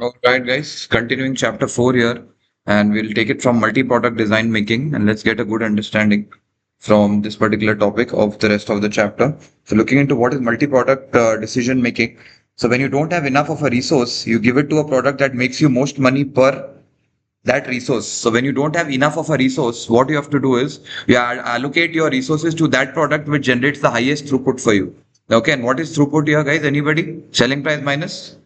All right, guys, continuing chapter 4 here, and we'll take it from multi-product design making, and let's get a good understanding from this particular topic of the rest of the chapter. So, looking into what is multi-product decision making. So, when you don't have enough of a resource, you give it to a product that makes you most money per that resource. So, when you don't have enough of a resource, what you have to do is allocate your resources to that product which generates the highest throughput for you. Okay, and what is throughput here, guys? Anybody? Selling price minus?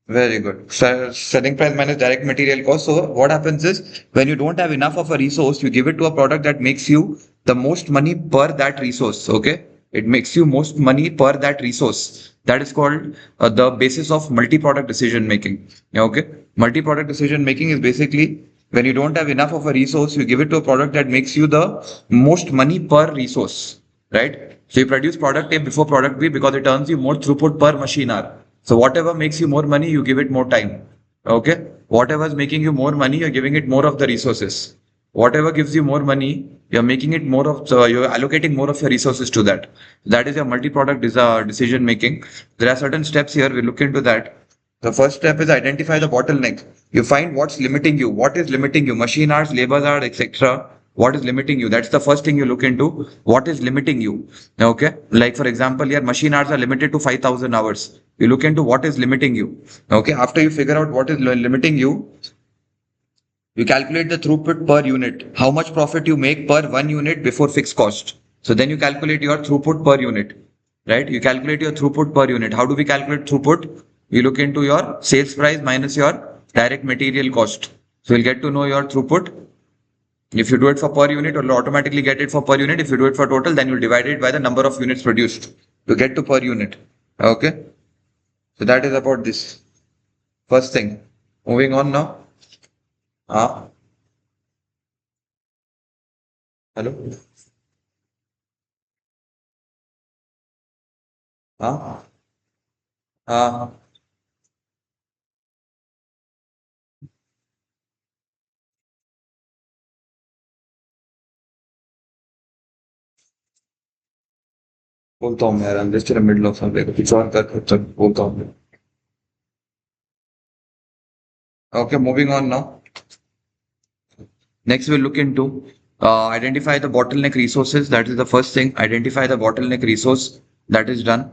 Very good. Selling price minus direct material cost. So what happens is when you don't have enough of a resource, you give it to a product that makes you the most money per that resource. Okay. It makes you most money per that resource. That is called the basis of multi-product decision making. Okay. Multi-product decision making is basically when you don't have enough of a resource, you give it to a product that makes you the most money per resource. Right. So you produce product A before product B because it earns you more throughput per machine hour. So whatever makes you more money, you give it more time. Okay. Whatever is making you more money, you're giving it more of the resources. Whatever gives you more money, you're making it more of, you're allocating more of your resources to that. That is your multi-product decision making. There are certain steps here. We look into that. The first step is identify the bottleneck. You find what's limiting you. What is limiting you? Machine hours, labor hours, etc. What is limiting you? That's the first thing you look into. What is limiting you? Okay. Like for example, your machine hours are limited to 5,000 hours. You look into what is limiting you. Okay. After you figure out what is limiting you, you calculate the throughput per unit. How much profit you make per one unit before fixed cost. So then you calculate your throughput per unit, right? You calculate your throughput per unit. How do we calculate throughput? You look into your sales price minus your direct material cost. So you'll get to know your throughput. If you do it for per unit, you'll automatically get it for per unit. If you do it for total, then you'll divide it by the number of units produced to get to per unit. Okay. So that is about this first thing. Moving on now. Ah, hello. Ah, ah. बोलता हूँ मैं यार, I'm just in the middle of something. कुछ और कर तब बोलता हूँ मैं. Okay, moving on now. Next, we'll look into identify the bottleneck resources. That is the first thing. Identify the bottleneck resource. That is done.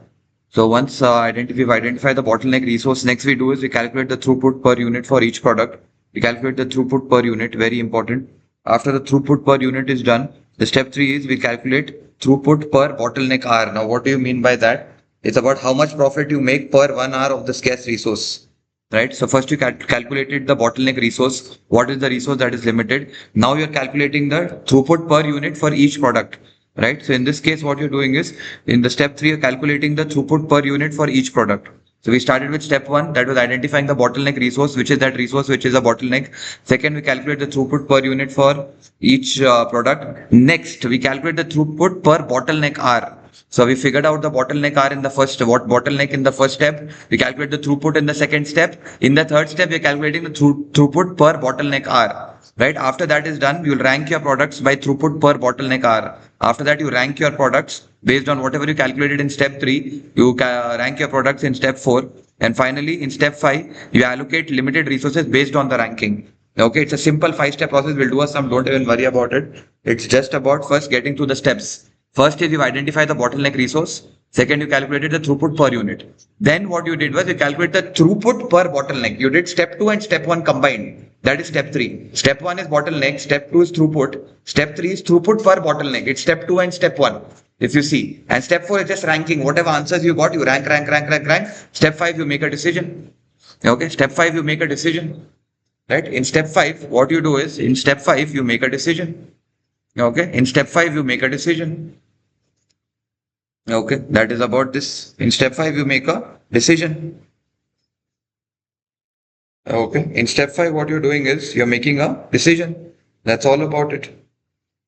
So once we've identified the bottleneck resource, next we do is we calculate the throughput per unit for each product. We calculate the throughput per unit, very important. After the throughput per unit is done, the step three is we calculate throughput per bottleneck hour. Now, what do you mean by that? It's about how much profit you make per 1 hour of the scarce resource, right? So first you calculated the bottleneck resource. What is the resource that is limited? Now you're calculating the throughput per unit for each product, right? So in this case, what you're doing is in the step three, you're calculating the throughput per unit for each product. So we started with step one, that was identifying the bottleneck resource, which is that resource which is a bottleneck. Second, we calculate the throughput per unit for each product. Next, we calculate the throughput per bottleneck hour. So we figured out the bottleneck R in the first, what bottleneck in the first step. We calculate the throughput in the second step. In the third step, we're calculating the throughput per bottleneck R. Right. After that is done, you'll rank your products by throughput per bottleneck R. After that, you rank your products based on whatever you calculated in step three. You rank your products in step four. And finally, in step five, you allocate limited resources based on the ranking. Okay, it's a simple five-step process. We'll do a sum. Don't even worry about it. It's just about first getting through the steps. First is you identify the bottleneck resource. Second, you calculated the throughput per unit. Then what you did was you calculate the throughput per bottleneck. You did step two and step one combined. That is step three. Step one is bottleneck. Step two is throughput. Step three is throughput per bottleneck. It's step two and step one. If you see, and step four is just ranking. Whatever answers you got, you rank. Step five, you make a decision. Okay. Step five, you make a decision. Right. In step five, what you do is in step five, you make a decision. Okay. In step five, you make a decision. Okay, that is about this. In step five, you make a decision. Okay, in step five, what you're doing is you're making a decision. That's all about it.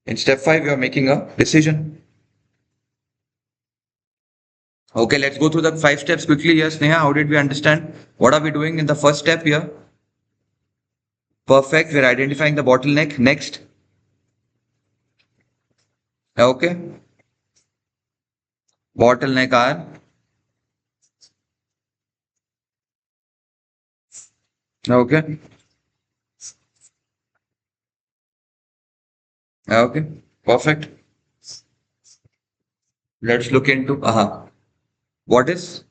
In step five, you're making a decision. Okay, let's go through the five steps quickly. Yes, Neha, how did we understand? What are we doing in the first step here? Perfect. We're identifying the bottleneck. Next. Okay, bottleneck are Okay. Okay. Perfect. Let's look into what is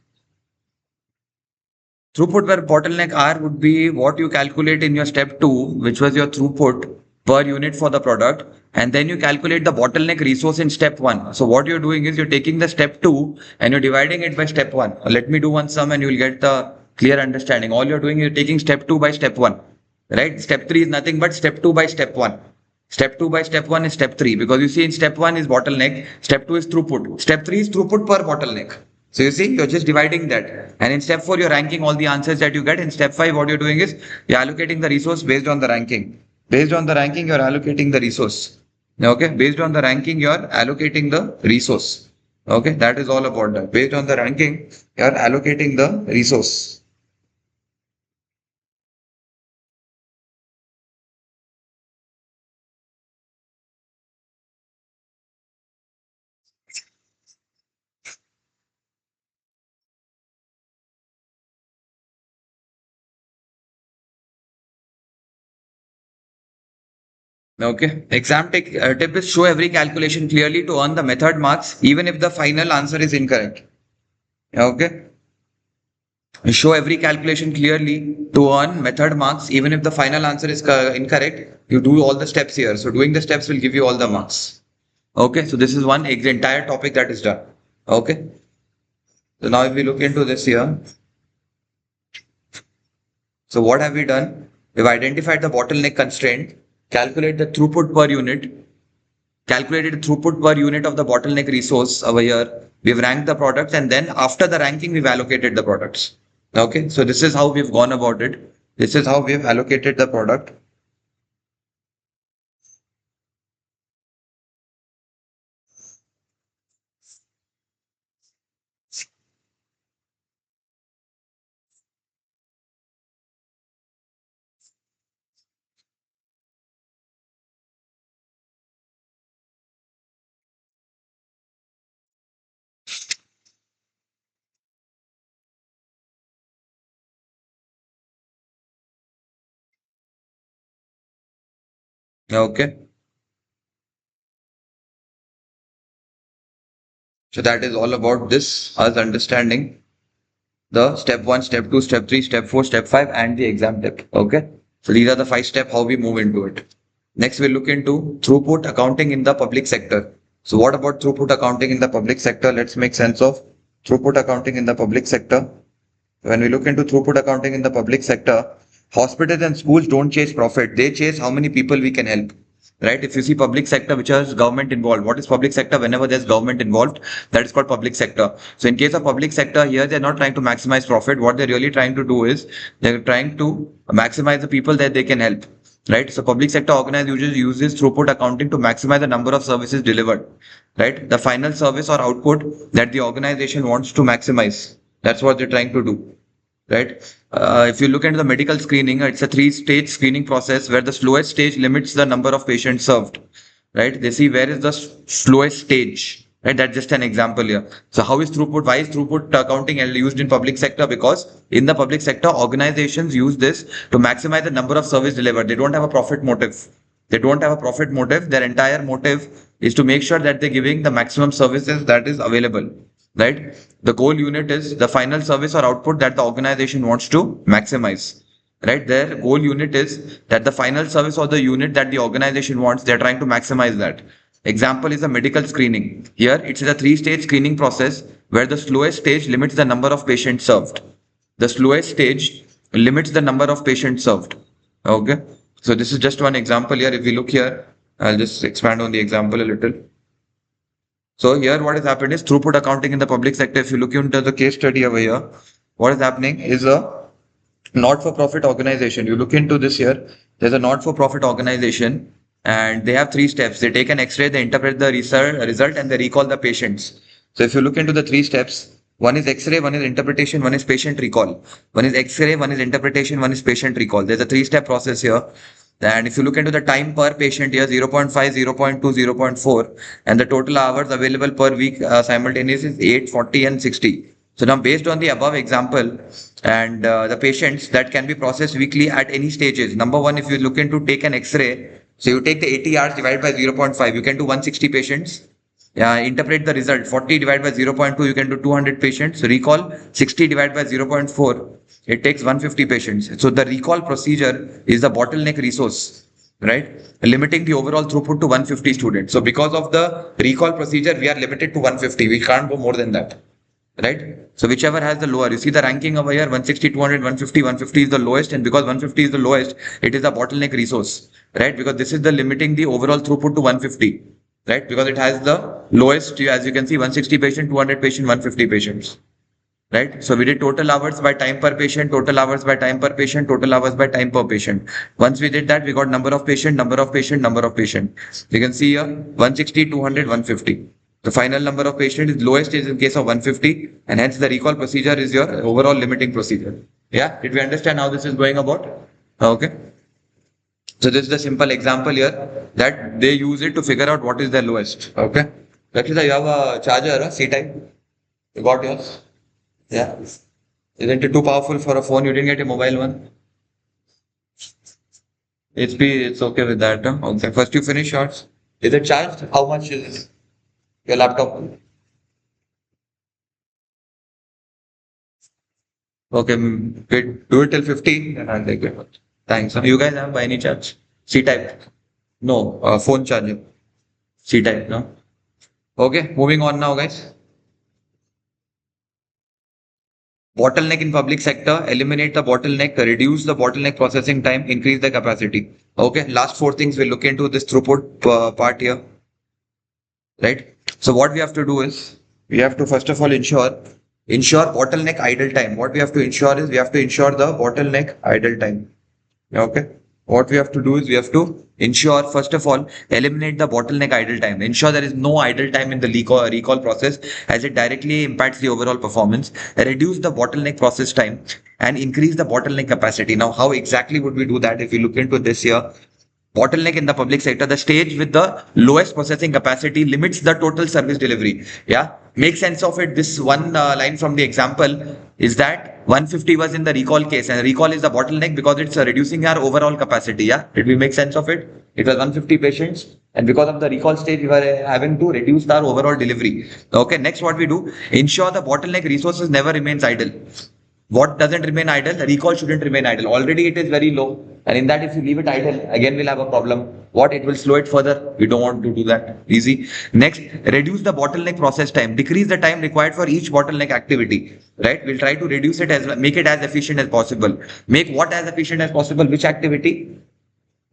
throughput per bottleneck R would be what you calculate in your step two, which was your throughput per unit for the product. And then you calculate the bottleneck resource in step one. So what you're doing is you're taking the step two and you're dividing it by step one. Let me do one sum and you'll get the clear understanding. All you're doing is you're taking step two by step one, right? Step three is nothing but step two by step one. Step 2 by step 1 is step 3 because you see in step 1 is bottleneck, step 2 is throughput, step 3 is throughput per bottleneck. So you see, you're just dividing that. And in step 4, you're ranking all the answers that you get. In step 5, what you're doing is you're allocating the resource based on the ranking. Based on the ranking, you're allocating the resource. Okay, based on the ranking, you're allocating the resource. Okay, that is all about that. Based on the ranking, you're allocating the resource. Okay. Tip is show every calculation clearly to earn the method marks, even if the final answer is incorrect. Okay. You show every calculation clearly to earn method marks, even if the final answer is incorrect. You do all the steps here. So doing the steps will give you all the marks. Okay. So this is one entire topic that is done. Okay. So now if we look into this here, so what have we done? We've identified the bottleneck constraint, calculate the throughput per unit, calculated throughput per unit of the bottleneck resource over here. We've ranked the products and then after the ranking, we've allocated the products. Okay, so this is how we've gone about it. This is how we've allocated the product. Okay, so that is all about this, us understanding the step one, step two, step three, step four, step five, and the exam tip. Okay, so these are the 5 steps how we move into it. Next, we'll look into throughput accounting in the public sector. So, what about throughput accounting in the public sector? Let's make sense of throughput accounting in the public sector. When we look into throughput accounting in the public sector, hospitals and schools don't chase profit, they chase how many people we can help. Right? If you see public sector, which has government involved, what is public sector? Whenever there's government involved, that is called public sector. So, in case of public sector, here they're not trying to maximize profit. What they're really trying to do is they're trying to maximize the people that they can help. Right? So, public sector organization uses throughput accounting to maximize the number of services delivered. Right? The final service or output that the organization wants to maximize. That's what they're trying to do, right? If you look into the medical screening, it's a three-stage screening process where the slowest stage limits the number of patients served, right? They see where is the slowest stage, right? That's just an example here. So how is throughput? Why is throughput accounting used in public sector? Because in the public sector, organizations use this to maximize the number of service delivered. They don't have a profit motive. They don't have a profit motive. Their entire motive is to make sure that they're giving the maximum services that is available, right? The goal unit is the final service or output that the organization wants to maximize, right? Their goal unit is that the final service or the unit that the organization wants, they're trying to maximize that. Example is a medical screening. Here, it's a three-stage screening process where the slowest stage limits the number of patients served. The slowest stage limits the number of patients served. Okay. So this is just one example here. If we look here, I'll just expand on the example a little. So here what has happened is throughput accounting in the public sector. If you look into the case study over here, what is happening is a not-for-profit organization. You look into this here, there's a not-for-profit organization and they have 3 steps. They take an X-ray, they interpret the result and they recall the patients. So if you look into the 3 steps, one is X-ray, one is interpretation, one is patient recall. One is X-ray, one is interpretation, one is patient recall. There's a 3-step process here. And if you look into the time per patient here, 0.5, 0.2, 0.4, and the total hours available per week simultaneous is 8, 40, and 60. So now based on the above example, And the patients that can be processed weekly at any stages. Number one, if you look into take an X-ray, so you take the 80 hours divided by 0.5, you can do 160 patients. Interpret the result. 40 divided by 0.2, you can do 200 patients. Recall 60 divided by 0.4, it takes 150 patients. So the recall procedure is the bottleneck resource, right? Limiting the overall throughput to 150 students. So because of the recall procedure, we are limited to 150. We can't go more than that, right? So whichever has the lower, you see the ranking over here, 160, 200, 150, 150 is the lowest, and because 150 is the lowest, it is a bottleneck resource, right? Because this is the limiting the overall throughput to 150, right? Because it has the lowest, as you can see, 160 patient, 200 patient, 150 patients, right? So we did total hours by time per patient, total hours by time per patient, total hours by time per patient. Once we did that, we got number of patient, number of patient, number of patient. You can see here 160, 200, 150. The final number of patient is lowest is in case of 150, and hence the recall procedure is your overall limiting procedure. Yeah, did we understand how this is going about? Okay. So this is the simple example here that they use it to figure out what is their lowest. Okay. Rakshita, you have a charger, C type. You got yours? Yeah. Isn't it too powerful for a phone? You didn't get a mobile one? HP, it's okay with that. Huh? Okay. First you finish yours. Is it charged? How much is your laptop? Okay. Wait, do it till 50 and I'll take it. Thanks. Huh? You guys have by any chance? C type? No. Phone charger. C type, no? Okay. Moving on now, guys. Bottleneck in public sector, eliminate the bottleneck, reduce the bottleneck processing time, increase the capacity. Okay, last four things we'll look into this throughput part here, right? So what we have to do is, we have to first of all ensure bottleneck idle time. What we have to ensure is, we have to ensure the bottleneck idle time. Okay. What we have to do is, we have to ensure, first of all, eliminate the bottleneck idle time. Ensure there is no idle time in the recall process, as it directly impacts the overall performance. Reduce the bottleneck process time and increase the bottleneck capacity. Now, how exactly would we do that? If you look into this here, bottleneck in the public sector, the stage with the lowest processing capacity limits the total service delivery. Yeah, make sense of it. This one line from the example is that 150 was in the recall case, and recall is the bottleneck because it's reducing our overall capacity. Yeah, did we make sense of it? It was 150 patients, and because of the recall stage, we were having to reduce our overall delivery. Okay, next what we do, ensure the bottleneck resources never remains idle. What doesn't remain idle? The recall shouldn't remain idle. Already it is very low. And in that, if you leave it idle, again we'll have a problem. What? It will slow it further. We don't want to do that. Easy. Next, reduce the bottleneck process time. Decrease the time required for each bottleneck activity. Right? We'll try to reduce it as make it as efficient as possible. Make what as efficient as possible? Which activity?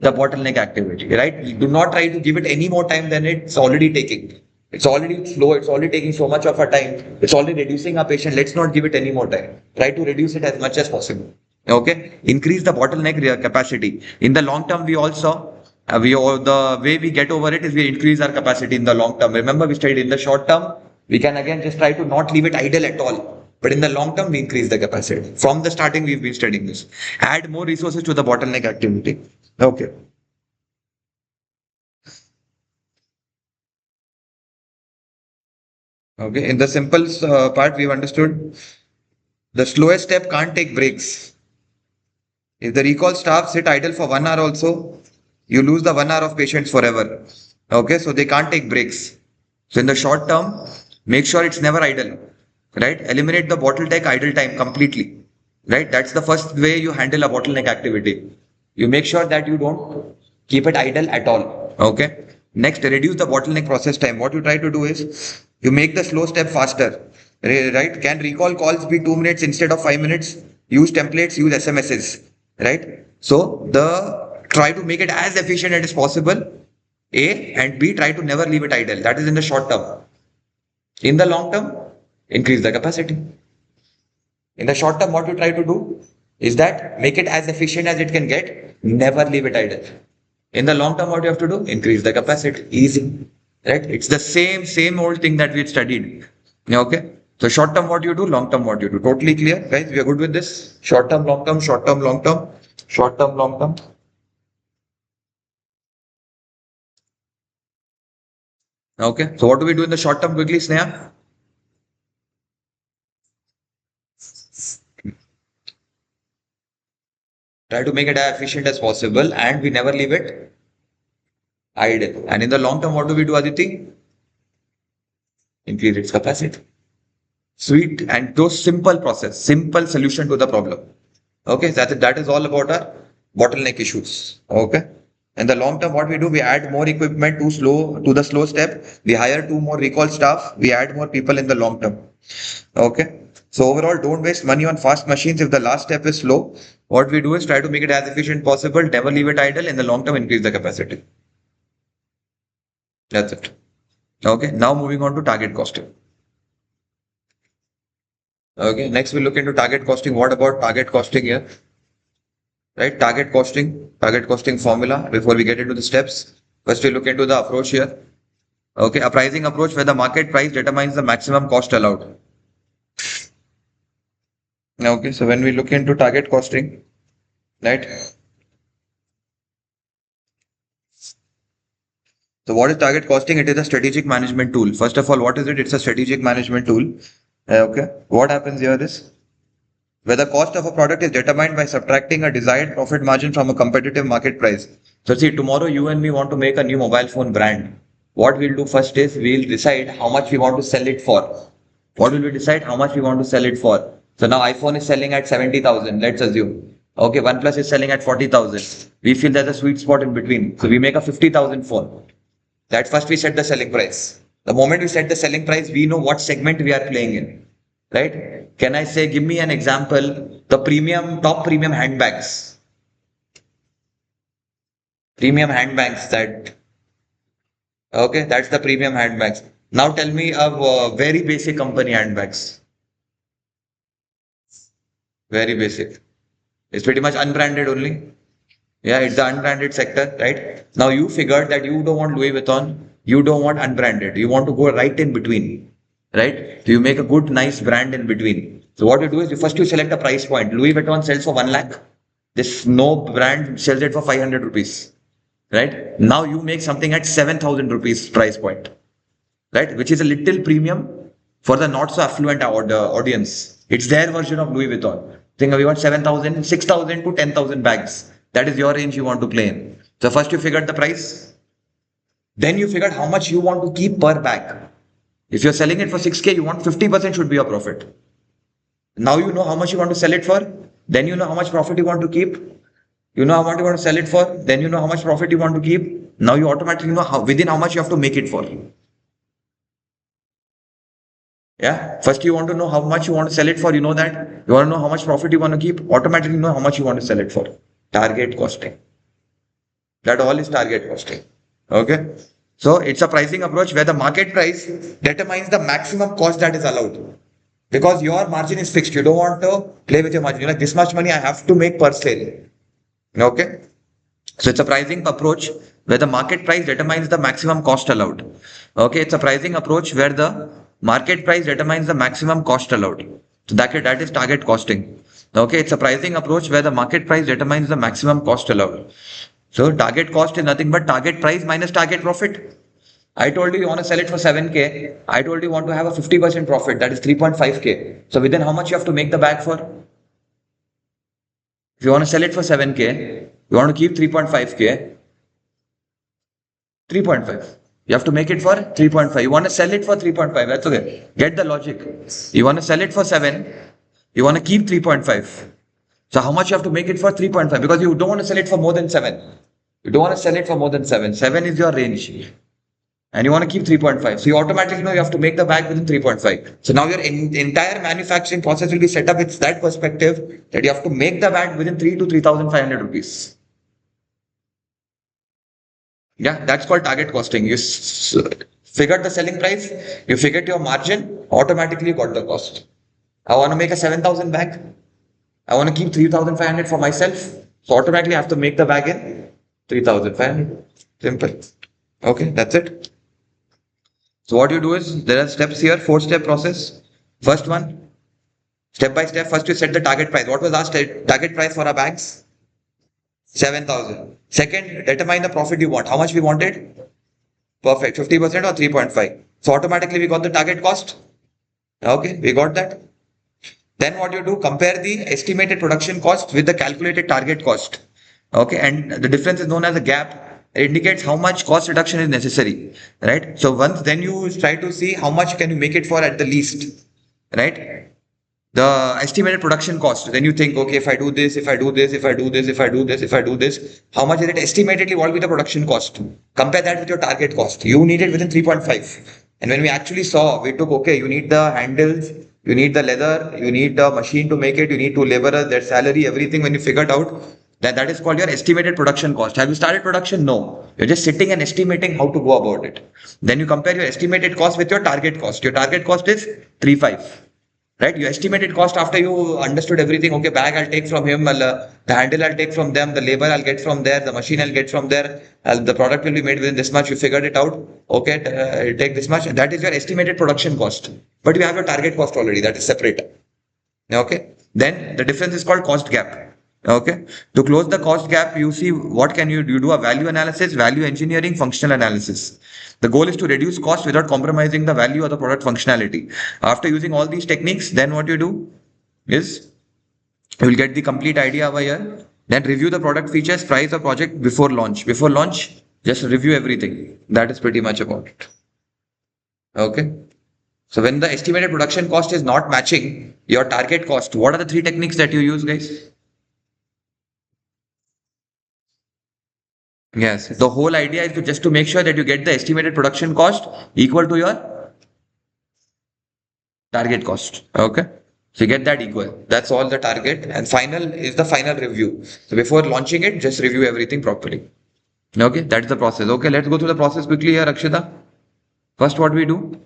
The bottleneck activity, right? Do not try to give it any more time than it's already taking. It's already slow. It's already taking so much of our time. It's already reducing our patient. Let's not give it any more time. Try to reduce it as much as possible. Okay. Increase the bottleneck capacity. In the long term, we also the way we get over it is we increase our capacity in the long term. Remember, we studied in the short term. We can again just try to not leave it idle at all. But in the long term, we increase the capacity. From the starting, we've been studying this. Add more resources to the bottleneck activity. Okay. Okay. In the simple part, we've understood the slowest step can't take breaks. If the recall staff sit idle for 1 hour also, you lose the 1 hour of patients forever. Okay. So they can't take breaks. So in the short term, make sure it's never idle. Right. Eliminate the bottleneck idle time completely. Right. That's the first way you handle a bottleneck activity. You make sure that you don't keep it idle at all. Okay. Next, reduce the bottleneck process time. What you try to do is you make the slow step faster. Right? Can recall calls be 2 minutes instead of 5 minutes? Use templates, use SMSs. Right? So the try to make it as efficient as possible. A and B, try to never leave it idle. That is in the short term. In the long term, increase the capacity. In the short term, what you try to do is that make it as efficient as it can get, never leave it idle. In the long term, what you have to do? Increase the capacity. Easy. Right? It's the same old thing that we had studied. Yeah, okay. So short term, what you do, long term, what you do. Totally clear, guys? We are good with this? Short term, long term, short term, long term, short term, long term. Okay. So what do we do in the short term quickly, Sneha? Try to make it as efficient as possible and we never leave it idle. And in the long term, what do we do, Aditi? Increase its capacity. Sweet and those simple process, simple solution to the problem. Okay, that is all about our bottleneck issues. Okay. In the long term, what we do, we add more equipment to the slow step. We hire two more recall staff. We add more people in the long term. Okay. So overall, don't waste money on fast machines if the last step is slow. What we do is try to make it as efficient possible, never leave it idle. In the long term, increase the capacity. That's it. Okay. Now moving on to target costing. Okay. Next, we look into target costing. What about target costing here? Right? Target costing formula before we get into the steps. First, we look into the approach here. Okay. A pricing approach where the market price determines the maximum cost allowed. Okay. So when we look into target costing, right? So what is target costing? It is a strategic management tool. First of all, what is it? It's a strategic management tool. Okay. What happens here is where the cost of a product is determined by subtracting a desired profit margin from a competitive market price. So see, tomorrow you and me want to make a new mobile phone brand. What we'll do first is we'll decide how much we want to sell it for. What will we decide? How much we want to sell it for. So now iPhone is selling at 70,000, let's assume. Okay, OnePlus is selling at 40,000. We feel there's a sweet spot in between. So we make a 50,000 phone. That first we set the selling price. The moment we set the selling price, we know what segment we are playing in, right? Can I say, give me an example, the top premium handbags, okay, that's the premium handbags. Now tell me of very basic company handbags, very basic. It's pretty much unbranded only. Yeah, it's the unbranded sector, right? Now you figured that you don't want Louis Vuitton, you don't want unbranded, you want to go right in between, right? So you make a good, nice brand in between. So what you do is you select a price point. Louis Vuitton sells for 1 lakh. This no brand sells it for 500 rupees, right? Now you make something at 7,000 rupees price point, right? Which is a little premium for the not so affluent audience. It's their version of Louis Vuitton. Think we want 7,000, 6,000 to 10,000 bags. That is your range you want to play in. So first you figured the price. Then you figured how much you want to keep per bag. If you're selling it for 6K, you want 50% should be your profit. Now you know how much you want to sell it for. Then you know how much profit you want to keep. You know how much you want to sell it for. Then you know how much profit you want to keep. Now you automatically know within how much you have to make it for. Yeah. First you want to know how much you want to sell it for. You know that. You want to know how much profit you want to keep. Automatically know how much you want to sell it for. Target costing. That all is target costing. Okay. So it's a pricing approach where the market price determines the maximum cost that is allowed. Because your margin is fixed. You don't want to play with your margin. You're like, this much money I have to make per sale. Okay. So it's a pricing approach where the market price determines the maximum cost allowed. Okay. It's a pricing approach where the market price determines the maximum cost allowed. So that is target costing. Okay. It's a pricing approach where the market price determines the maximum cost allowed. So target cost is nothing but target price minus target profit. I told you want to sell it for 7K. I told you want to have a 50% profit. That is 3.5K. So within how much you have to make the bag for? If you want to sell it for 7K, you want to keep 3.5K, 3.5. You have to make it for 3.5. You want to sell it for 3.5. That's okay. Get the logic. You want to sell it for 7. You want to keep 3.5. So how much you have to make it for 3.5? Because you don't want to sell it for more than 7. You don't want to sell it for more than 7. 7 is your range. And you want to keep 3.5. So you automatically know you have to make the bag within 3.5. So now your entire manufacturing process will be set up with that perspective that you have to make the bag within 3 to 3,500 rupees. Yeah, that's called target costing. You figured the selling price, you figured your margin, automatically you got the cost. I want to make a 7,000 bag. I want to keep 3,500 for myself. So automatically I have to make the bag in 3,500. Simple. Okay, that's it. So what you do is there are steps here, 4-step process. First one, step by step. First you set the target price. What was our target price for our bags? 7,000. Second, determine the profit you want. How much we wanted? Perfect. 50% or 3.5. So automatically we got the target cost. Okay, we got that. Then what you do, compare the estimated production cost with the calculated target cost. Okay, and the difference is known as a gap. It indicates how much cost reduction is necessary, right? So once then you try to see how much can you make it for at the least, right? The estimated production cost. Then you think, okay, if I do this, if I do this, if I do this, if I do this, if I do this, how much is it estimatedly? What will be the production cost? Compare that with your target cost. You need it within 3.5. And when we actually saw, we took, okay, you need the handles, you need the leather, you need the machine to make it, you need two laborers, their salary, everything. When you figured out that is called your estimated production cost. Have you started production? No. You're just sitting and estimating how to go about it. Then you compare your estimated cost with your target cost. Your target cost is 3.5, right? You estimated cost after you understood everything. Okay, bag I'll take from him, the handle I'll take from them, the labor I'll get from there, the machine I'll get from there, the product will be made within this much. You figured it out. Okay, I'll take this much. That is your estimated production cost. But you have your target cost already. That is separate. Okay. Then the difference is called cost gap. Okay. To close the cost gap, you see what can you do? You do a value analysis, value engineering, functional analysis. The goal is to reduce cost without compromising the value of the product functionality. After using all these techniques, then what you do is you will get the complete idea over here. Then review the product features, price the project before launch. Before launch, just review everything. That is pretty much about it. Okay. So when the estimated production cost is not matching your target cost, what are the three techniques that you use, guys? Yes, the whole idea is to just to make sure that you get the estimated production cost equal to your target cost. Okay. So you get that equal. That's all the target. And final is the final review. So before launching it, just review everything properly. Okay, that's the process. Okay, let's go through the process quickly here, Akshita. First, what we do?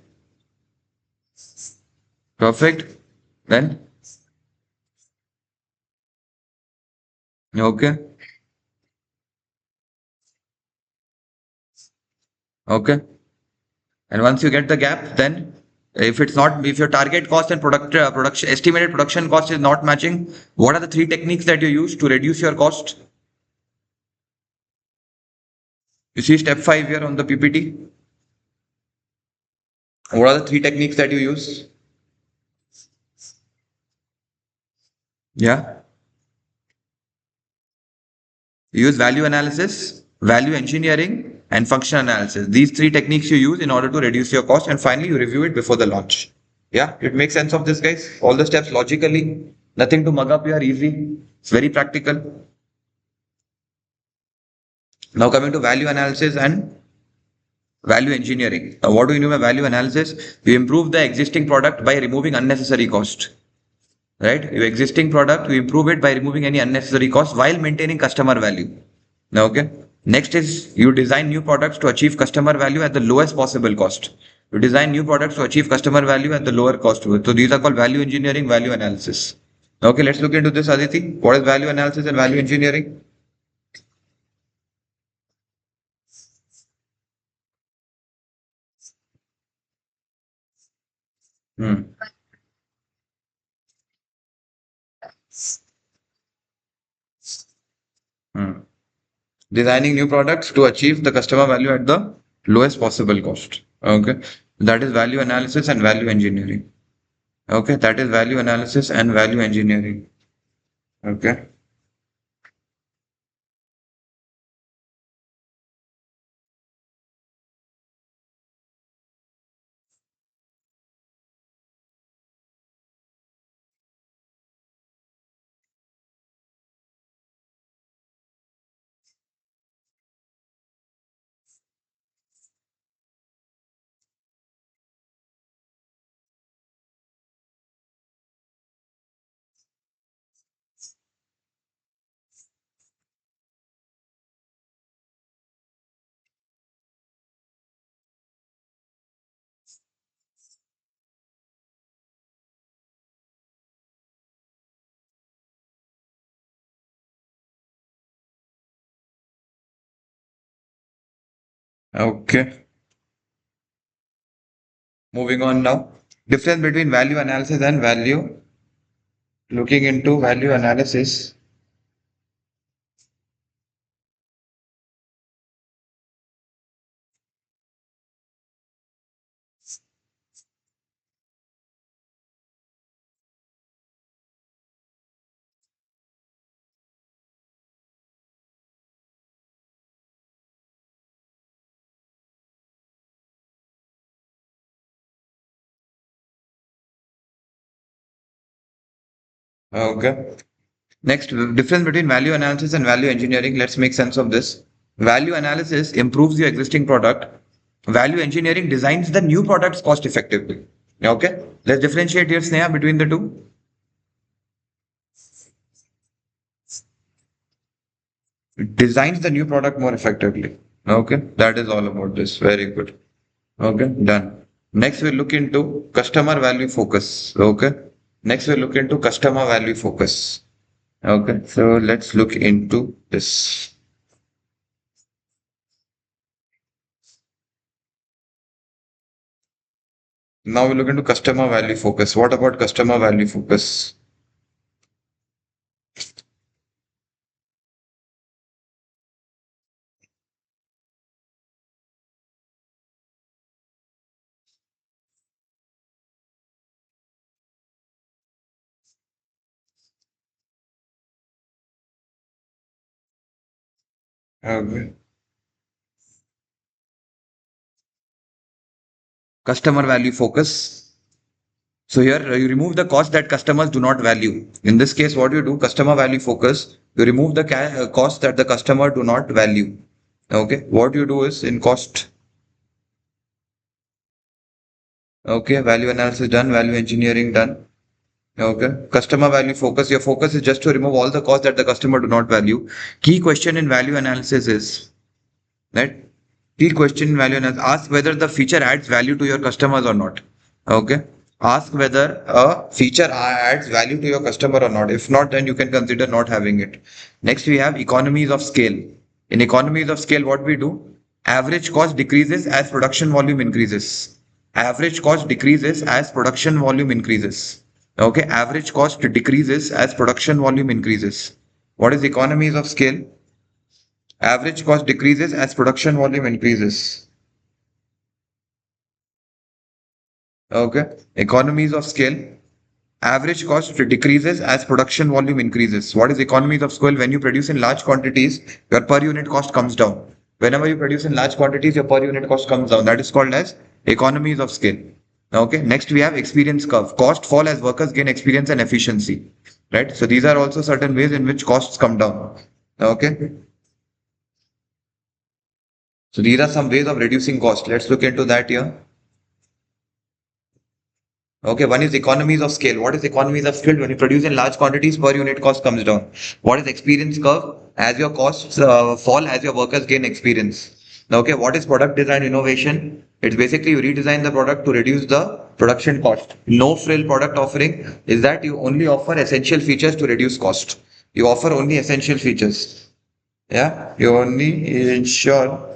Perfect. Then, okay, okay. And once you get the gap, then if it's not, if your target cost and production estimated production cost is not matching, what are the three techniques that you use to reduce your cost? You see step 5 here on the PPT. What are the three techniques that you use? Yeah. You use value analysis, value engineering, and functional analysis. These three techniques you use in order to reduce your cost, and finally you review it before the launch. Yeah, it makes sense of this, guys. All the steps logically, nothing to mug up here, easy. It's very practical. Now coming to value analysis and value engineering. Now, what do you mean by value analysis? You improve the existing product by removing unnecessary cost. Right? Your existing product, you improve it by removing any unnecessary cost while maintaining customer value. Okay. Next is you design new products to achieve customer value at the lowest possible cost. You design new products to achieve customer value at the lower cost. So these are called value engineering, value analysis. Okay, let's look into this, Aditi. What is value analysis and value engineering? Hmm. Hmm. Designing new products to achieve the customer value at the lowest possible cost. Okay, that is value analysis and value engineering. Okay, that is value analysis and value engineering. Okay, okay. Moving on now. Difference between value analysis and value. Looking into value analysis. Okay. Next, difference between value analysis and value engineering. Let's make sense of this. Value analysis improves your existing product. Value engineering designs the new products cost effectively. Okay. Let's differentiate here, Sneha, between the two. It designs the new product more effectively. Okay. That is all about this. Very good. Okay. Done. Next, we'll look into customer value focus. Okay. Next, we'll look into customer value focus. Okay. So let's look into this. Now we look into customer value focus. What about customer value focus? Okay. Customer value focus. So here you remove the cost that customers do not value. In this case, what you do, customer value focus, you remove the cost that the customer do not value. Okay. What you do is in cost. Okay. Value analysis done. Value engineering done. Okay. Customer value focus. Your focus is just to remove all the costs that the customer do not value. Key question in value analysis is, right? Key question in value analysis. Ask whether the feature adds value to your customers or not. Okay. Ask whether a feature adds value to your customer or not. If not, then you can consider not having it. Next, we have economies of scale. In economies of scale, what we do? Average cost decreases as production volume increases. Average cost decreases as production volume increases. Okay. Average cost decreases as production volume increases. What is economies of scale? Average cost decreases as production volume increases. Okay. Economies of scale. Average cost decreases as production volume increases. What is economies of scale? When you produce in large quantities, your per unit cost comes down. Whenever you produce in large quantities, your per unit cost comes down. That is called as economies of scale. Okay. Next, we have experience curve. Cost fall as workers gain experience and efficiency. Right. So these are also certain ways in which costs come down. Okay. So these are some ways of reducing cost. Let's look into that here. Okay, one is economies of scale. What is economies of scale? When you produce in large quantities, per unit cost comes down. What is experience curve? As your costs fall, as your workers gain experience. Okay, what is product design innovation? It's basically you redesign the product to reduce the production cost. No frill product offering is that you only offer essential features to reduce cost. You offer only essential features. Yeah, you only ensure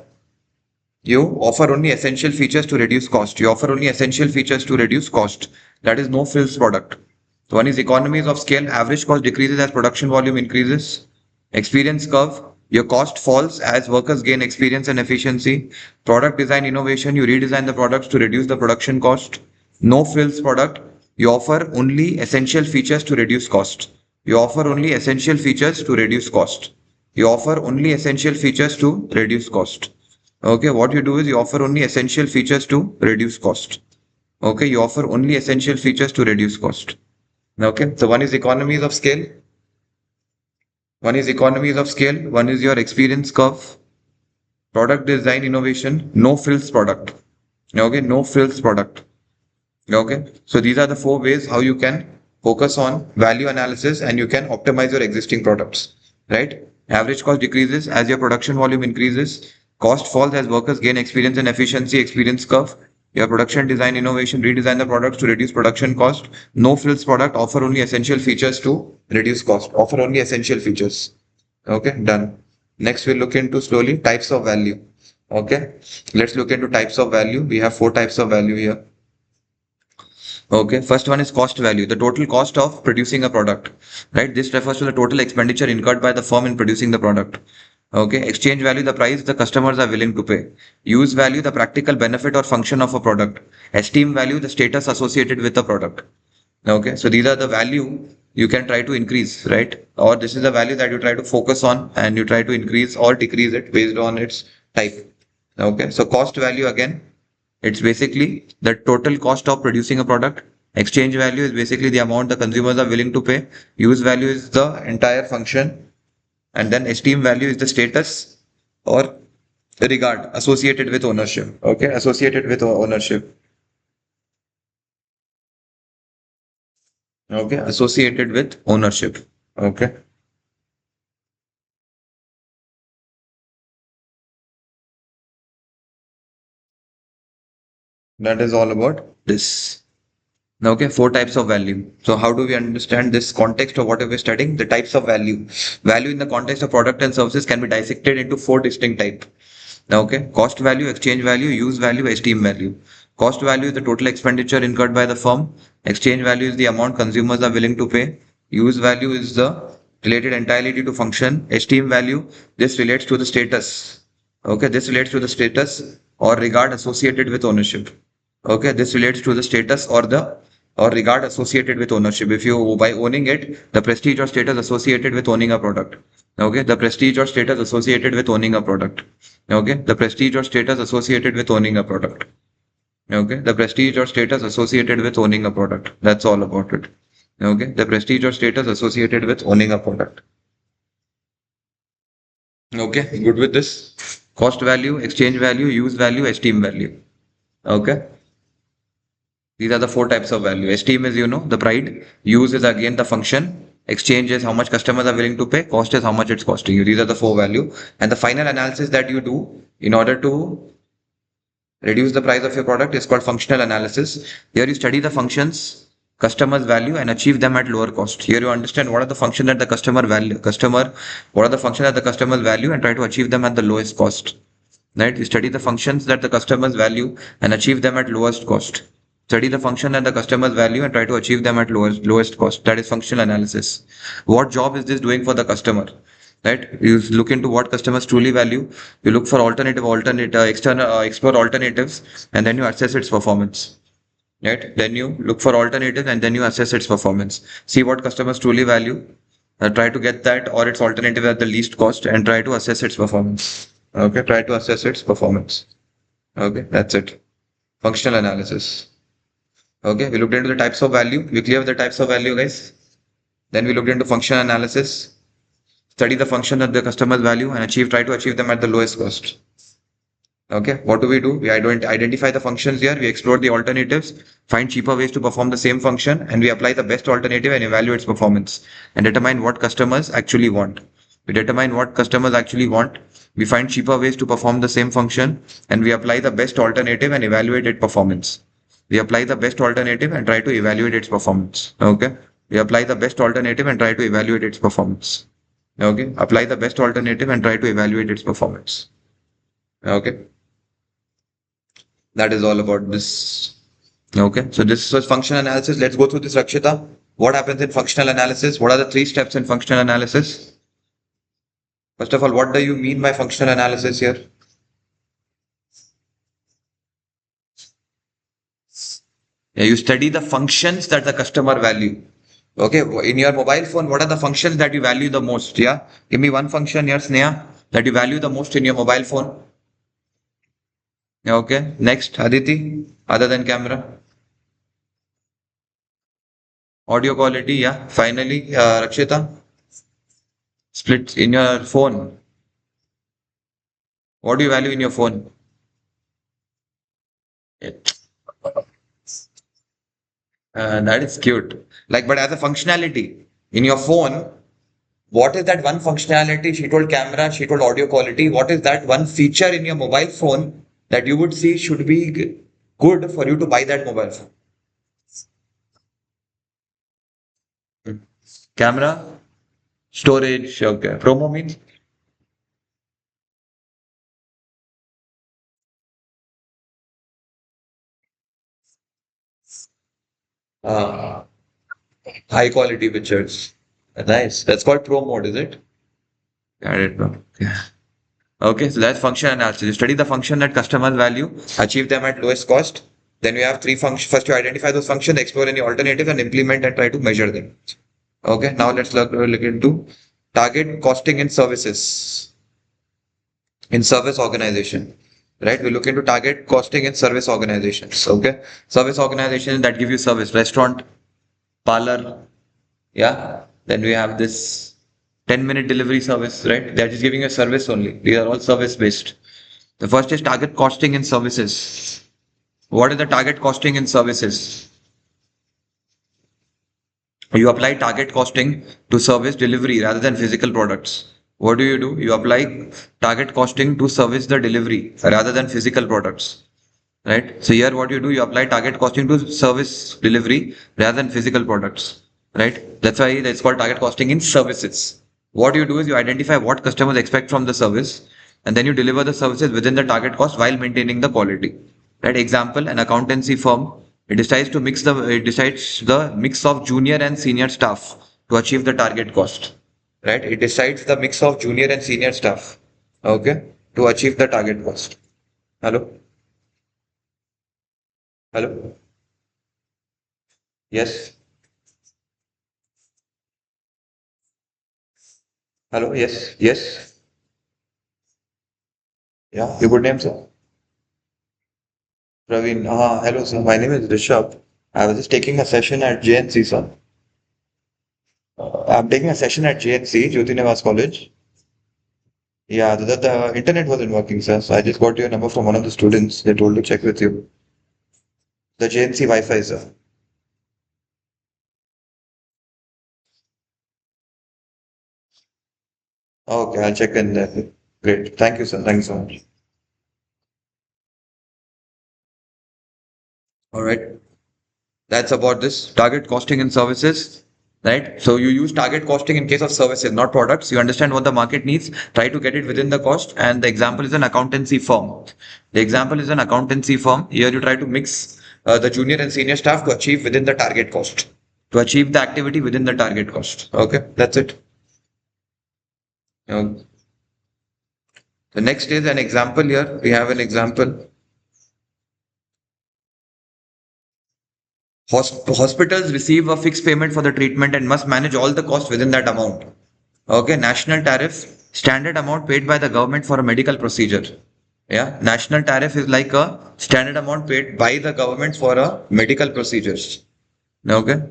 you offer only essential features to reduce cost. You offer only essential features to reduce cost. That is no frills product. So one is economies of scale. Average cost decreases as production volume increases. Experience curve. Your cost falls as workers gain experience and efficiency. Product design innovation. You redesign the products to reduce the production cost. No frills product. You offer only essential features to reduce cost. You offer only essential features to reduce cost. You offer only essential features to reduce cost. Okay, what you do is you offer only essential features to reduce cost. Okay, you offer only essential features to reduce cost. Okay, so one is economies of scale, one is economies of scale, one is your experience curve, product design innovation, no frills product. Okay, no frills product. Okay, so these are the four ways how you can focus on value analysis and you can optimize your existing products, right? Average cost decreases as your production volume increases. Cost falls as workers gain experience and efficiency, experience curve. Your production design innovation, redesign the products to reduce production cost. No frills product, offer only essential features to reduce cost. Offer only essential features. Okay, done. Next, we'll look into slowly types of value. Okay, let's look into types of value. We have four types of value here. Okay, first one is cost value, the total cost of producing a product, right? This refers to the total expenditure incurred by the firm in producing the product. Okay, exchange value, the price the customers are willing to pay. Use value, the practical benefit or function of a product. Esteem value, the status associated with the product. Okay, so these are the value you can try to increase, right? Or this is the value that you try to focus on and you try to increase or decrease it based on its type. Okay, so cost value again, it's basically the total cost of producing a product. Exchange value is basically the amount the consumers are willing to pay. Use value is the entire function. And then esteem value is the status or regard associated with ownership. Okay, associated with ownership. Okay, associated with ownership. Okay, that is all about this. Okay, four types of value. So how do we understand this context of whatever we're studying? The types of value. Value in the context of product and services can be dissected into four distinct types. Okay, cost value, exchange value, use value, esteem value. Cost value is the total expenditure incurred by the firm. Exchange value is the amount consumers are willing to pay. Use value is the related entirely to function. Esteem value, this relates to the status. Okay, this relates to the status or regard associated with ownership. Okay, this relates to the status or regard associated with ownership. If you by owning it, the prestige or status associated with owning a product. Okay, the prestige or status associated with owning a product. Okay, the prestige or status associated with owning a product. Okay, the prestige or status associated with owning a product. That's all about it. Okay, the prestige or status associated with owning a product. Okay, good with this. Cost value, exchange value, use value, esteem value. Okay. These are the four types of value. Esteem is, the pride. Use is again the function. Exchange is how much customers are willing to pay. Cost is how much it's costing you. These are the four value. And the final analysis that you do in order to reduce the price of your product is called functional analysis. Here you study the functions, customers value and achieve them at lower cost. Here you understand what are the functions that the what are the functions that the customers value and try to achieve them at the lowest cost. Right? You study the functions that the customers value and achieve them at lowest cost. Study the function that the customers value and try to achieve them at lowest cost. That is functional analysis. What job is this doing for the customer? Right? You look into what customers truly value. You look for explore alternatives, and then you assess its performance. Right? Then you look for alternatives, and then you assess its performance. See what customers truly value. Try to get that or its alternative at the least cost, and try to assess its performance. Okay, try to assess its performance. Okay, that's it. Functional analysis. Okay, we looked into the types of value. We clear with the types of value, guys. Then we looked into functional analysis. Study the function that the customers value and try to achieve them at the lowest cost. Okay, what do? We identify the functions here. We explore the alternatives, find cheaper ways to perform the same function, and we apply the best alternative and evaluate its performance and determine what customers actually want. We determine what customers actually want. We find cheaper ways to perform the same function, and we apply the best alternative and evaluate its performance. We apply the best alternative and try to evaluate its performance. Okay, we apply the best alternative and try to evaluate its performance. Okay, apply the best alternative and try to evaluate its performance. Okay, that is all about this. Okay, so this was functional analysis. Let's go through this, Rakshita. What happens in functional analysis? What are the three steps in functional analysis? First of all, what do you mean by functional analysis here? Yeah, you study the functions that the customer value. Okay, in your mobile phone, what are the functions that you value the most? Yeah, give me one function here, Sneha, that you value the most in your mobile phone. Yeah, okay, next, Aditi, other than camera. Audio quality, yeah. Finally, Rakshita, split in your phone. What do you value in your phone? That is cute. Like, but as a functionality in your phone, what is that one functionality? She told camera, she told audio quality. What is that one feature in your mobile phone that you would see should be good for you to buy that mobile phone? Camera, storage, okay. Promo means uh, high quality pictures. Nice. That's called pro mode, is it? Got it, bro. Yeah. Okay, so that's function analysis. You study the function that customers value, achieve them at lowest cost. Then you have three functions. First, you identify those functions, explore any alternative, and implement and try to measure them. Okay, now let's look into target costing in services, in service organization. right? We look into target costing in service organizations. Okay. Service organizations that give you service, restaurant, parlor, yeah. Then we have this 10-minute delivery service, right? They're just giving you a service only. These are all service based. The first is target costing in services. What is the target costing in services? You apply target costing to service delivery rather than physical products. What do? You apply target costing to service the delivery rather than physical products. Right? So here what you do, you apply target costing to service delivery rather than physical products. Right? That's why it's called target costing in services. What you do is you identify what customers expect from the service and then you deliver the services within the target cost while maintaining the quality. Right? Example, an accountancy firm, it decides the mix of junior and senior staff to achieve the target cost. Right? It decides the mix of junior and senior staff. Okay? To achieve the target cost. Hello? Hello? Yes. Hello. Yes. Yes. Yeah. Your good name, sir? Praveen. Hello, sir. My name is Rishabh. I was just taking a session at JNC, sir. I'm taking a session at JNC, Jyoti Nivas College. Yeah, the internet wasn't working, sir. So I just got your number from one of the students. They told to check with you. The JNC Wi-Fi, sir. Okay, I'll check in there. Great. Thank you, sir. Thank you so much. All right. That's about this target costing in services, right? So you use target costing in case of services, not products. You understand what the market needs, try to get it within the cost. And the example is an accountancy firm. The example is an accountancy firm. Here you try to mix the junior and senior staff to achieve within the target cost, to achieve the activity within the target cost. Okay, that's it. Um, the next is an example here. We have an example. Hospitals receive a fixed payment for the treatment and must manage all the costs within that amount. Okay, national tariff, standard amount paid by the government for a medical procedure. Yeah, national tariff is like a standard amount paid by the government for a medical procedures. Okay.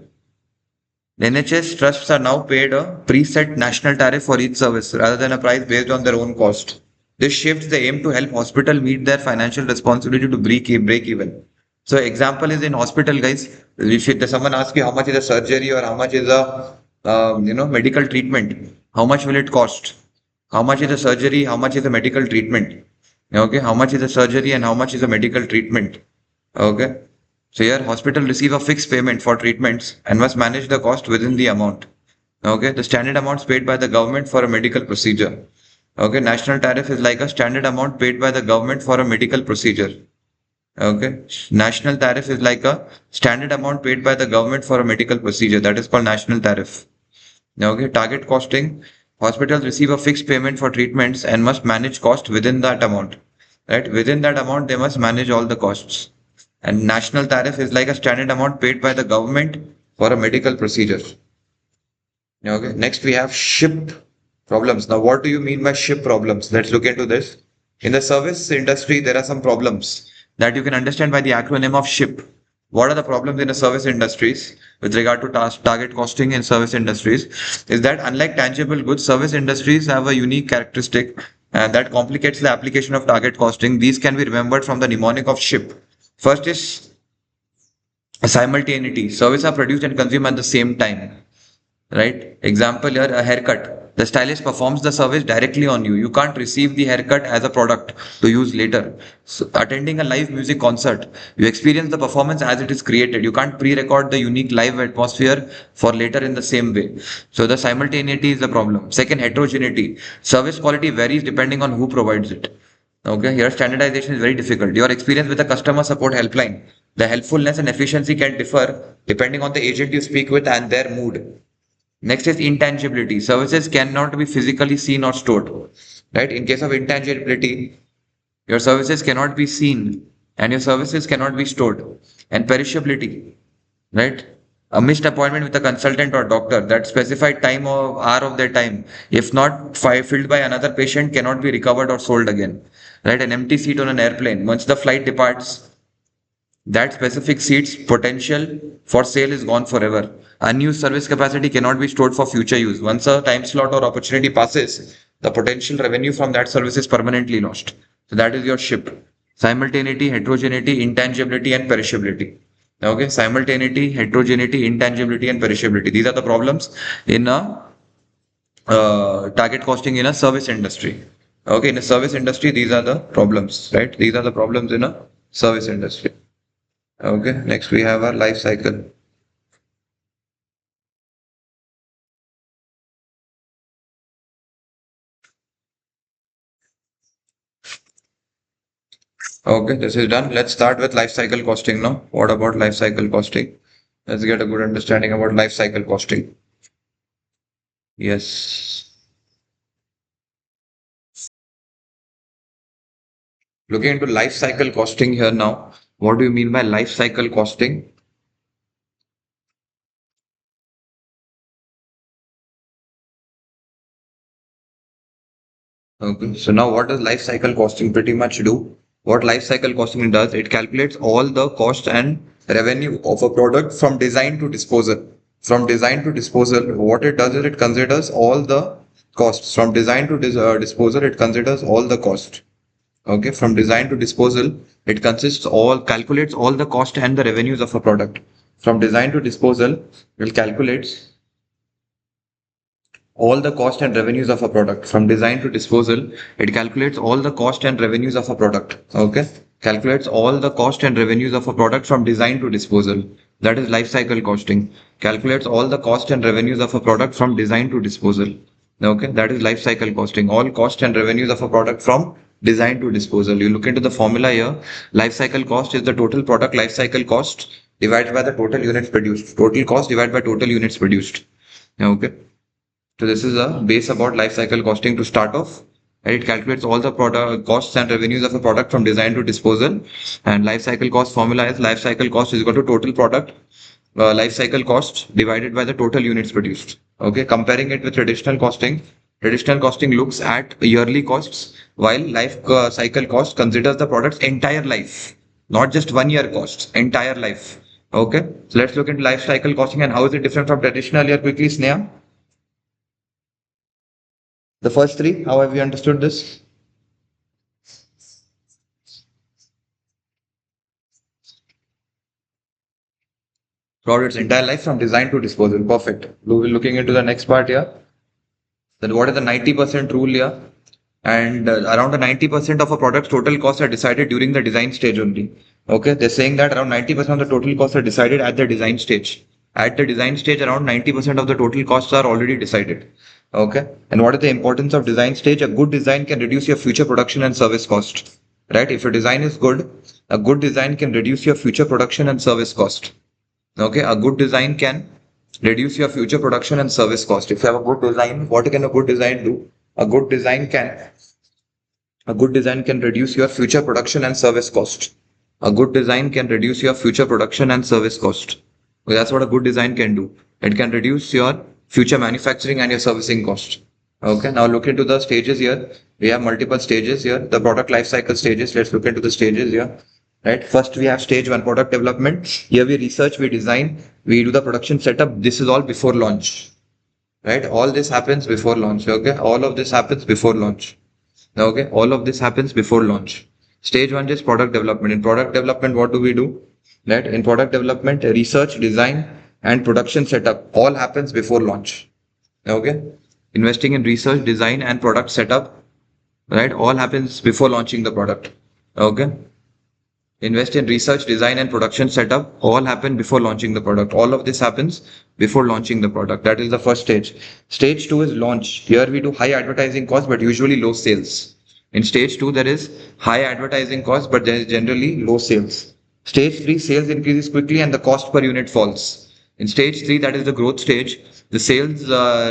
The NHS trusts are now paid a preset national tariff for each service rather than a price based on their own cost. This shifts the aim to help hospital meet their financial responsibility to break even. So example is in hospital, guys. If someone asks you how much is a surgery or how much is a medical treatment, how much will it cost? How much is a surgery? How much is a medical treatment? Okay, how much is a surgery and how much is a medical treatment? Okay. So here hospital receive a fixed payment for treatments and must manage the cost within the amount. Okay. The standard amounts paid by the government for a medical procedure. Okay. National tariff is like a standard amount paid by the government for a medical procedure. Okay. National tariff is like a standard amount paid by the government for a medical procedure. That is called national tariff. Okay. Target costing. Hospitals receive a fixed payment for treatments and must manage cost within that amount. Right. Within that amount, they must manage all the costs. And national tariff is like a standard amount paid by the government for a medical procedure. Okay. Next, we have ship problems. Now, what do you mean by ship problems? Let's look into this. In the service industry, there are some problems that you can understand by the acronym of SHIP. What are the problems in the service industries with regard to target costing in service industries? Is that unlike tangible goods, service industries have a unique characteristic and that complicates the application of target costing. These can be remembered from the mnemonic of SHIP. First is simultaneity. Services are produced and consumed at the same time. Right? Example here, a haircut. The stylist performs the service directly on you. You can't receive the haircut as a product to use later. So, attending a live music concert, you experience the performance as it is created. You can't pre-record the unique live atmosphere for later in the same way. So the simultaneity is the problem. Second, heterogeneity. Service quality varies depending on who provides it. Okay, here standardization is very difficult. Your experience with a customer support helpline, the helpfulness and efficiency can differ depending on the agent you speak with and their mood. Next is intangibility. Services cannot be physically seen or stored. Right? In case of intangibility, your services cannot be seen and your services cannot be stored. And perishability, right? A missed appointment with a consultant or doctor, that specified time or hour of their time, if not filled by another patient, cannot be recovered or sold again. right? An empty seat on an airplane. Once the flight departs, that specific seat's potential for sale is gone forever. Unused service capacity cannot be stored for future use. Once a time slot or opportunity passes, the potential revenue from that service is permanently lost. So that is your ship. Simultaneity, heterogeneity, intangibility, and perishability. Okay, simultaneity, heterogeneity, intangibility, and perishability. These are the problems in a target costing in a service industry. Okay, in a service industry, these are the problems, right? These are the problems in a service industry. Okay, next we have our life cycle. Okay, this is done. Let's start with life cycle costing now. What about life cycle costing? Let's get a good understanding about life cycle costing. Yes. Looking into life cycle costing here now. What do you mean by life cycle costing? Okay, so now what does life cycle costing pretty much do? What life cycle costing does, it calculates all the cost and revenue of a product from design to disposal. From design to disposal, what it does is it considers all the costs. From design to disposal, it considers all the cost. Okay, from design to disposal, it consists all calculates all the cost and the revenues of a product. From design to disposal, it calculates all the cost and revenues of a product. From design to disposal, it calculates all the cost and revenues of a product. Okay, calculates all the cost and revenues of a product from design to disposal. That is life cycle costing. Calculates all the cost and revenues of a product from design to disposal. Okay, that is life cycle costing. All cost and revenues of a product from design to disposal. You look into the formula here. Life cycle cost is the total product life cycle cost divided by the total units produced. Total cost divided by total units produced. Okay. So this is a base about life cycle costing to start off. And it calculates all the product costs and revenues of a product from design to disposal. And life cycle cost formula is life cycle cost is equal to total product life cycle cost divided by the total units produced. Okay, comparing it with traditional costing. Traditional costing looks at yearly costs, while life cycle cost considers the product's entire life, not just 1 year costs, entire life. Okay, so let's look into life cycle costing and how is it different from traditional year quickly, Sneha? The first three, how have you understood this? Throughout its entire life from design to disposal. Perfect. We're looking into the next part here. Then what is the 90% rule here? And around the 90% of a product's total costs are decided during the design stage only. Okay, they're saying that around 90% of the total costs are decided at the design stage. At the design stage, around 90% of the total costs are already decided. Okay, and what is the importance of design stage? A good design can reduce your future production and service cost. Right? If your design is good, a good design can reduce your future production and service cost. Okay, a good design can reduce your future production and service cost. If you have a good design, what can a good design do? A good design can a good design can reduce your future production and service cost. A good design can reduce your future production and service cost. Well, that's what a good design can do. It can reduce your future manufacturing and your servicing cost. Okay, now look into the stages here. We have multiple stages here. The product life cycle stages. Let's look into the stages here. Right. First, we have stage one, product development. Here we research, we design, we do the production setup. This is all before launch. Right. All this happens before launch. Okay. All of this happens before launch. Okay, all of this happens before launch. Stage one is product development. In product development, what do we do? Right? In product development, research, design, and production setup all happens before launch. Okay, investing in research, design, and product setup, right? All happens before launching the product. Okay, invest in research, design, and production setup all happen before launching the product. All of this happens before launching the product. That is the first stage. Stage two is launch. Here we do high advertising cost, but usually low sales. In stage two, there is high advertising cost, but there is generally low sales. Stage three, sales increases quickly and the cost per unit falls. In stage three, that is the growth stage, the sales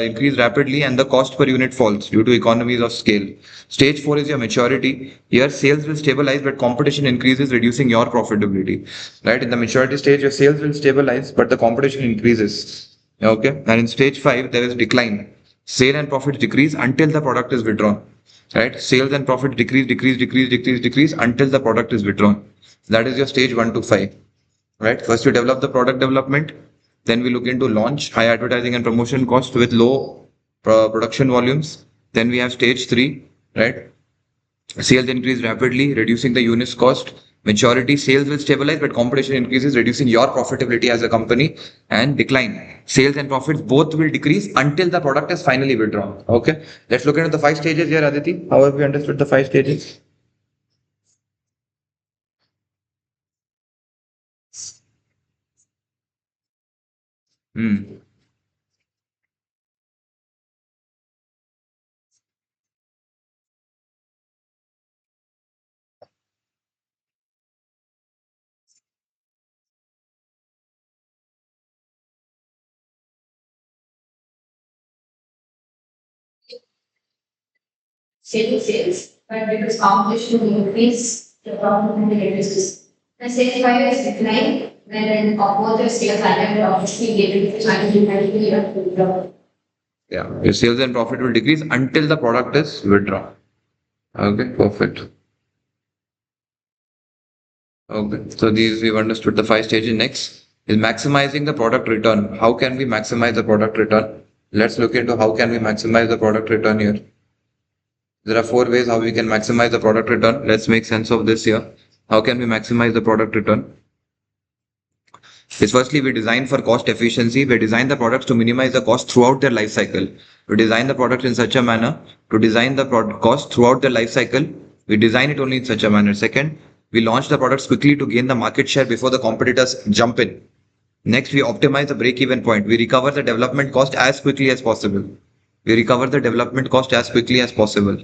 increase rapidly and the cost per unit falls due to economies of scale. Stage four is your maturity. Here, sales will stabilize, but competition increases, reducing your profitability. Right? In the maturity stage, your sales will stabilize, but the competition increases. Okay. And in stage five, there is decline. Sale and profits decrease until the product is withdrawn. right? Sales and profit decrease until the product is withdrawn. That is your stage 1 to 5, right? First, we develop the product development. Then we look into launch, high advertising and promotion cost with low production volumes. Then we have stage 3, right? Sales increase rapidly, reducing the units cost. Maturity, sales will stabilize, but competition increases, reducing your profitability as a company. And decline, sales and profits both will decrease until the product is finally withdrawn. Okay, let's look into the 5 stages here, Aditi. How have we understood the 5 stages? Hmm. Sales, but because competition will increase, the problem will reduces. The sales price is decline, when both the sales and obviously get to Chinese. Yeah, your sales and profit will decrease until the product is withdrawn. Okay, perfect. Okay, so these we've understood the 5 stages. Next is maximizing the product return. How can we maximize the product return? Let's look into how can we maximize the product return here. There are 4 ways how we can maximize the product return. Let's make sense of this here. How can we maximize the product return? Is firstly, we design for cost efficiency. We design the products to minimize the cost throughout their life cycle. We design the product in such a manner to design the cost throughout the life cycle. We design it only in such a manner. Second, we launch the products quickly to gain the market share before the competitors jump in. Next, we optimize the break-even point. We recover the development cost as quickly as possible. We recover the development cost as quickly as possible.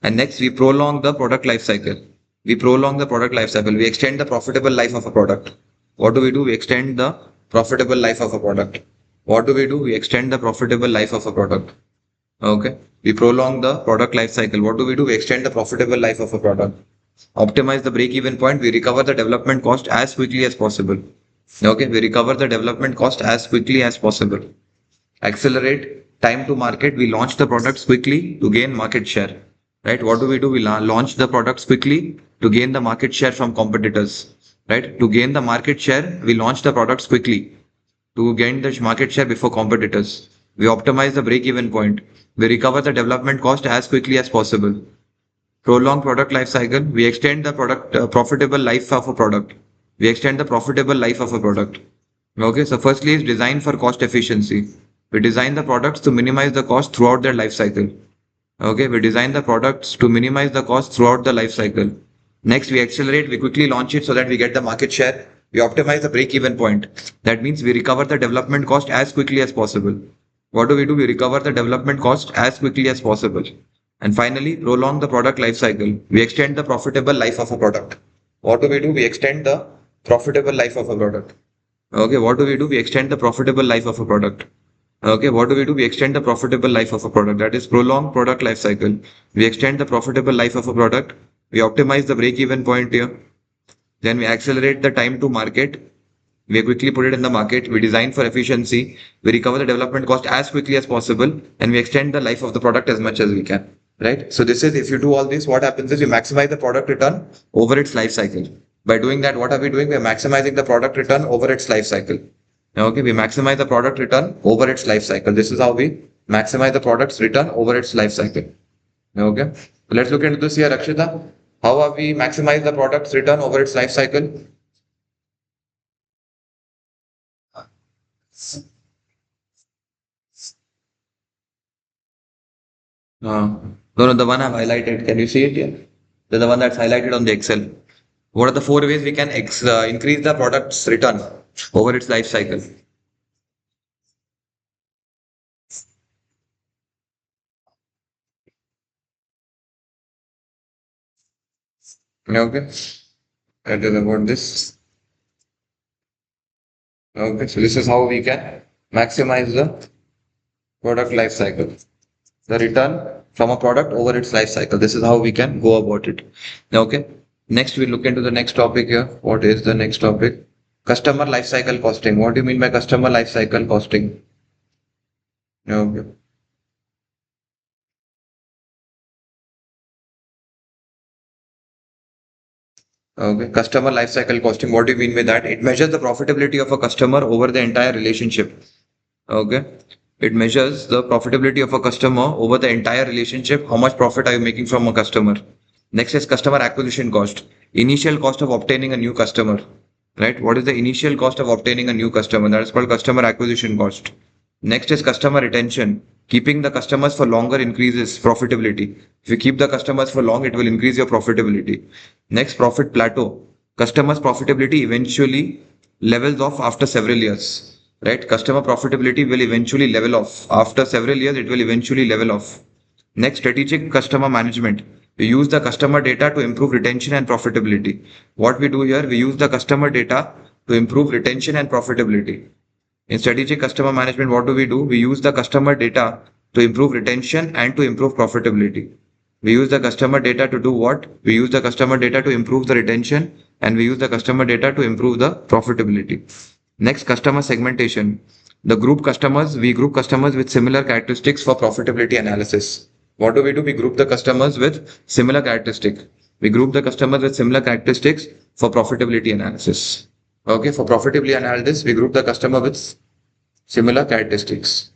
And next, we prolong the product life cycle. We prolong the product life cycle. We extend the profitable life of a product. What do? We extend the profitable life of a product. What do? We extend the profitable life of a product. Okay. We prolong the product life cycle. What do? We extend the profitable life of a product. Optimize the break-even point. We recover the development cost as quickly as possible. Okay. We recover the development cost as quickly as possible. Accelerate time to market. We launch the products quickly to gain market share. Right? What do? We launch the products quickly to gain the market share from competitors. Right? To gain the market share, we launch the products quickly to gain the market share before competitors. We optimize the break-even point. We recover the development cost as quickly as possible. Prolong product life cycle. We extend the product profitable life of a product. We extend the profitable life of a product. Okay, so firstly is design for cost efficiency. We design the products to minimize the cost throughout their life cycle. Okay, we design the products to minimize the cost throughout the life cycle. Next, we accelerate, we quickly launch it so that we get the market share. We optimize the break-even point. That means we recover the development cost as quickly as possible. What do? We recover the development cost as quickly as possible. And finally, prolong the product life cycle. We extend the profitable life of a product. What do? We extend the profitable life of a product. Okay, what do? We extend the profitable life of a product. Okay, what do? We extend the profitable life of a product. That is prolong product life cycle. We extend the profitable life of a product. We optimize the break-even point here. Then we accelerate the time to market. We quickly put it in the market. We design for efficiency. We recover the development cost as quickly as possible, and we extend the life of the product as much as we can. Right. So this is, if you do all this, what happens is you maximize the product return over its life cycle. By doing that, what are we doing? We are maximizing the product return over its life cycle. Okay, we maximize the product return over its life cycle. This is how we maximize the product's return over its life cycle. Okay, so let's look into this here, Akshita. How have we maximized the product's return over its life cycle? No, the one I've highlighted. Can you see it here? The one that's highlighted on the Excel. What are the 4 ways we can increase the product's return over its life cycle? Okay, that is about this. Okay, so this is how we can maximize the product life cycle. The return from a product over its life cycle. This is how we can go about it. Okay. Next, we look into the next topic here. What is the next topic? Customer life cycle costing. What do you mean by customer life cycle costing? Okay. Okay, customer life cycle costing. What do you mean by that? It measures the profitability of a customer over the entire relationship. Okay. It measures the profitability of a customer over the entire relationship. How much profit are you making from a customer? Next is customer acquisition cost. Initial cost of obtaining a new customer. Right? What is the initial cost of obtaining a new customer? That is called customer acquisition cost. Next is customer retention. Keeping the customers for longer increases profitability. If you keep the customers for long, it will increase your profitability. Next, profit plateau. Customers' profitability eventually levels off after several years. Right? Customer profitability will eventually level off. After several years, it will eventually level off. Next, strategic customer management. We use the customer data to improve retention and profitability. What we do here, we use the customer data to improve retention and profitability. In strategic customer management, what do? We use the customer data to improve retention and to improve profitability. We use the customer data to do what? We use the customer data to improve the retention and we use the customer data to improve the profitability. Next, customer segmentation. We group customers with similar characteristics for profitability analysis. What do? We group the customers with similar characteristics. We group the customers with similar characteristics for profitability analysis. Okay, for profitability analysis, we group the customer with similar characteristics.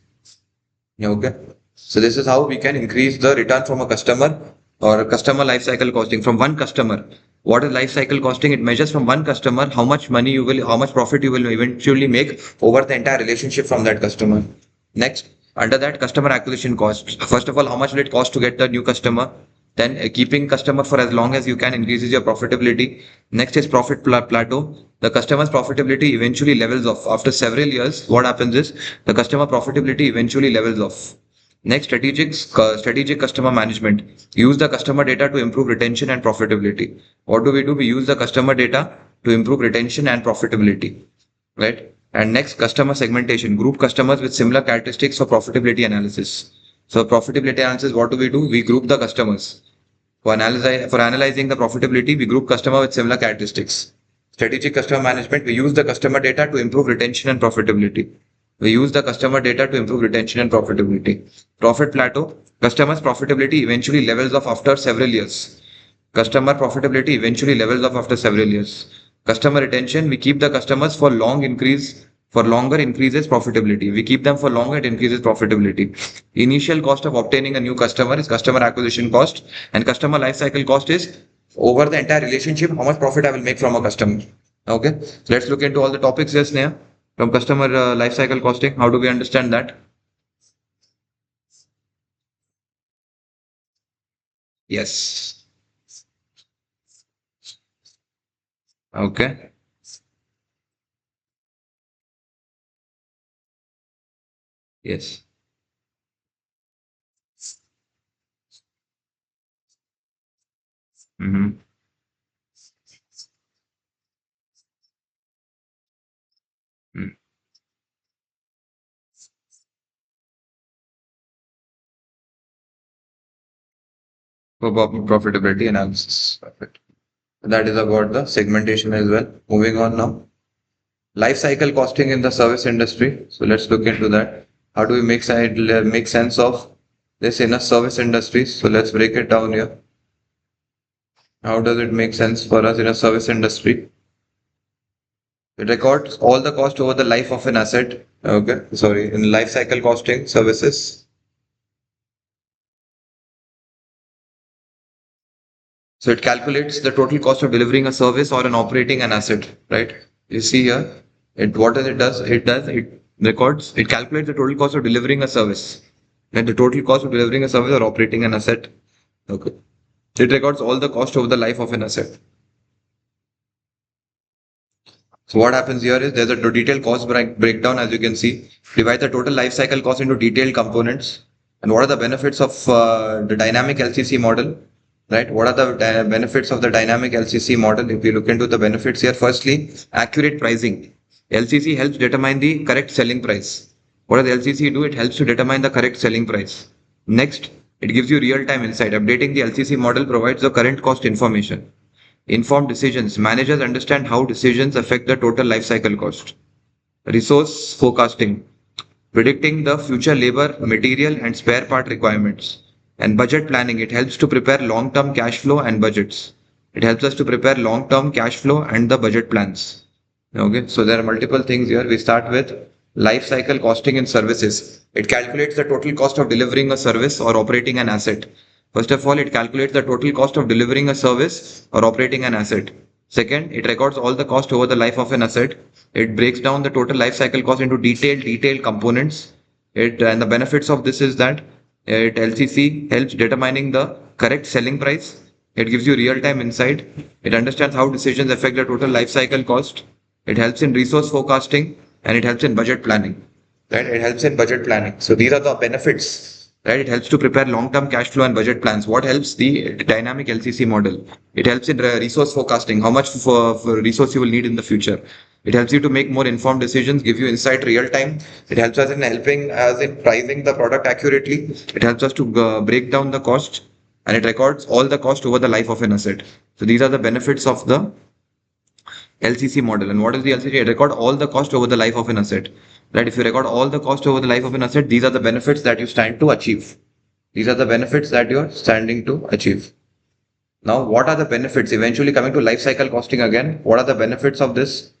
Okay. So this is how we can increase the return from a customer or a customer life cycle costing from one customer. What is life cycle costing? It measures from one customer how much profit you will eventually make over the entire relationship from that customer. Next, under that customer acquisition cost. First of all, how much will it cost to get the new customer? Then keeping customer for as long as you can increases your profitability. Next is plateau. The customer's profitability eventually levels off. After several years, what happens is the customer profitability eventually levels off. Next, strategic customer management. Use the customer data to improve retention and profitability. What do? We use the customer data to improve retention and profitability. Right? And next, customer segmentation. Group customers with similar characteristics for profitability analysis. So profitability analysis, what do? We group the customers. For analyzing the profitability, we group customer with similar characteristics. Strategic customer management, we use the customer data to improve retention and profitability. We use the customer data to improve retention and profitability. Profit plateau, customers' profitability eventually levels off after several years. Customer profitability eventually levels off after several years. Customer retention, we keep the customers for longer increases profitability. We keep them for longer, it increases profitability. Initial cost of obtaining a new customer is customer acquisition cost, and customer lifecycle cost is over the entire relationship, how much profit I will make from a customer. Okay, so let's look into all the topics here, Sneha. From customer lifecycle costing, how do we understand that? Yes. Okay. Yes. Mm-hmm. Mm. For profitability analysis. Perfect. That is about the segmentation as well. Moving on now. Life cycle costing in the service industry. So let's look into that. How do we make sense of this in a service industry? So let's break it down here. How does it make sense for us in a service industry? It records all the cost over the life of an asset. Okay, sorry, in life cycle costing services. So it calculates the total cost of delivering a service or an operating an asset, right? You see here, what does it does? It calculates the total cost of delivering a service. And the total cost of delivering a service or operating an asset. Okay. It records all the cost over the life of an asset. So what happens here is there's a detailed cost breakdown, as you can see. Divide the total life cycle cost into detailed components. And what are the benefits of the dynamic LCC model? Right? What are the benefits of the dynamic LCC model? If you look into the benefits here, firstly, accurate pricing. LCC helps determine the correct selling price. What does LCC do? It helps to determine the correct selling price. Next, it gives you real-time insight. Updating the LCC model provides the current cost information. Informed decisions. Managers understand how decisions affect the total life cycle cost. Resource forecasting. Predicting the future labor, material, and spare part requirements. And budget planning. It helps to prepare long-term cash flow and budgets. It helps us to prepare long-term cash flow and the budget plans. Okay, so there are multiple things here. We start with life cycle costing in services. It calculates the total cost of delivering a service or operating an asset. First of all, it calculates the total cost of delivering a service or operating an asset. Second, it records all the cost over the life of an asset. It breaks down the total life cycle cost into detailed components. It and the benefits of this is that LCC helps determining the correct selling price. It gives you real-time insight. It understands how decisions affect the total life cycle cost. It helps in resource forecasting and it helps in budget planning. Right? It helps in budget planning. So these are the benefits. Right? It helps to prepare long-term cash flow and budget plans. What helps the dynamic LCC model? It helps in resource forecasting, how much for resource you will need in the future. It helps you to make more informed decisions, give you insight real time. It helps us in helping us in pricing the product accurately. It helps us to break down the cost and it records all the cost over the life of an asset. So these are the benefits of the LCC model. And what is the LCC? It record all the cost over the life of an asset. Right? If you record all the cost over the life of an asset, these are the benefits that you stand to achieve. These are the benefits that you're standing to achieve. Now, what are the benefits? Eventually coming to life cycle costing again, what are the benefits of this?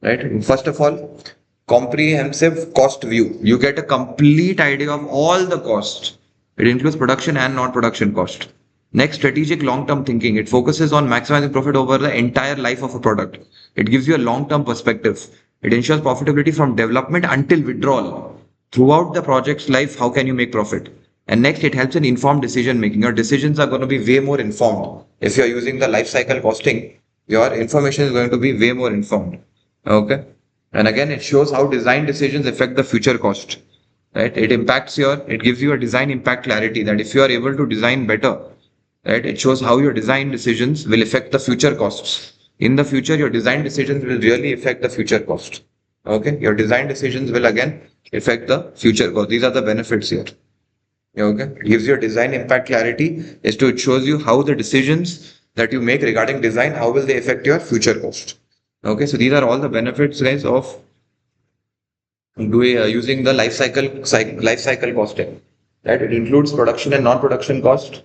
Right? First of all, comprehensive cost view. You get a complete idea of all the costs. It includes production and non-production cost. Next, strategic long-term thinking. It focuses on maximizing profit over the entire life of a product. It gives you a long-term perspective. It ensures profitability from development until withdrawal. Throughout the project's life, how can you make profit? And next, it helps in informed decision making. Your decisions are going to be way more informed. If you're using the life cycle costing, your information is going to be way more informed. Okay. And again, it shows how design decisions affect the future cost. Right. It gives you a design impact clarity that if you are able to design better, right, it shows how your design decisions will affect the future costs. In the future, your design decisions will really affect the future cost. Okay. Your design decisions will again affect the future cost. These are the benefits here. Okay. It gives you a design impact clarity is to, it shows you how the decisions that you make regarding design, how will they affect your future cost. Okay, so these are all the benefits, guys, of using the life cycle costing. Right, it includes production and non-production cost.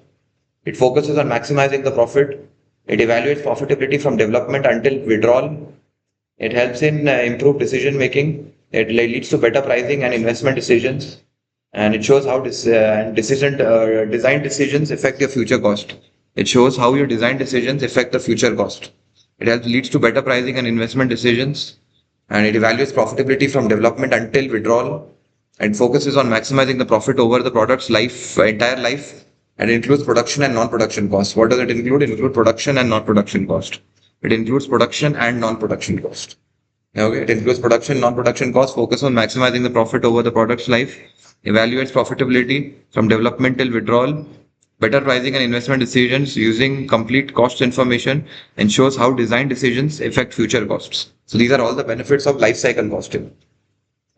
It focuses on maximizing the profit. It evaluates profitability from development until withdrawal. It helps in improved decision making. It leads to better pricing and investment decisions. And it shows how design decisions affect your future cost. It shows how your design decisions affect the future cost. It helps leads to better pricing and investment decisions. And it evaluates profitability from development until withdrawal and focuses on maximizing the profit over the product's entire life, and includes production and non-production costs. What does it include? It includes production and non-production cost. It includes production and non-production cost. Okay, it includes production, non-production costs, focus on maximizing the profit over the product's life, evaluates profitability from development till withdrawal, better pricing and investment decisions using complete cost information, and shows how design decisions affect future costs. So these are all the benefits of life cycle costing.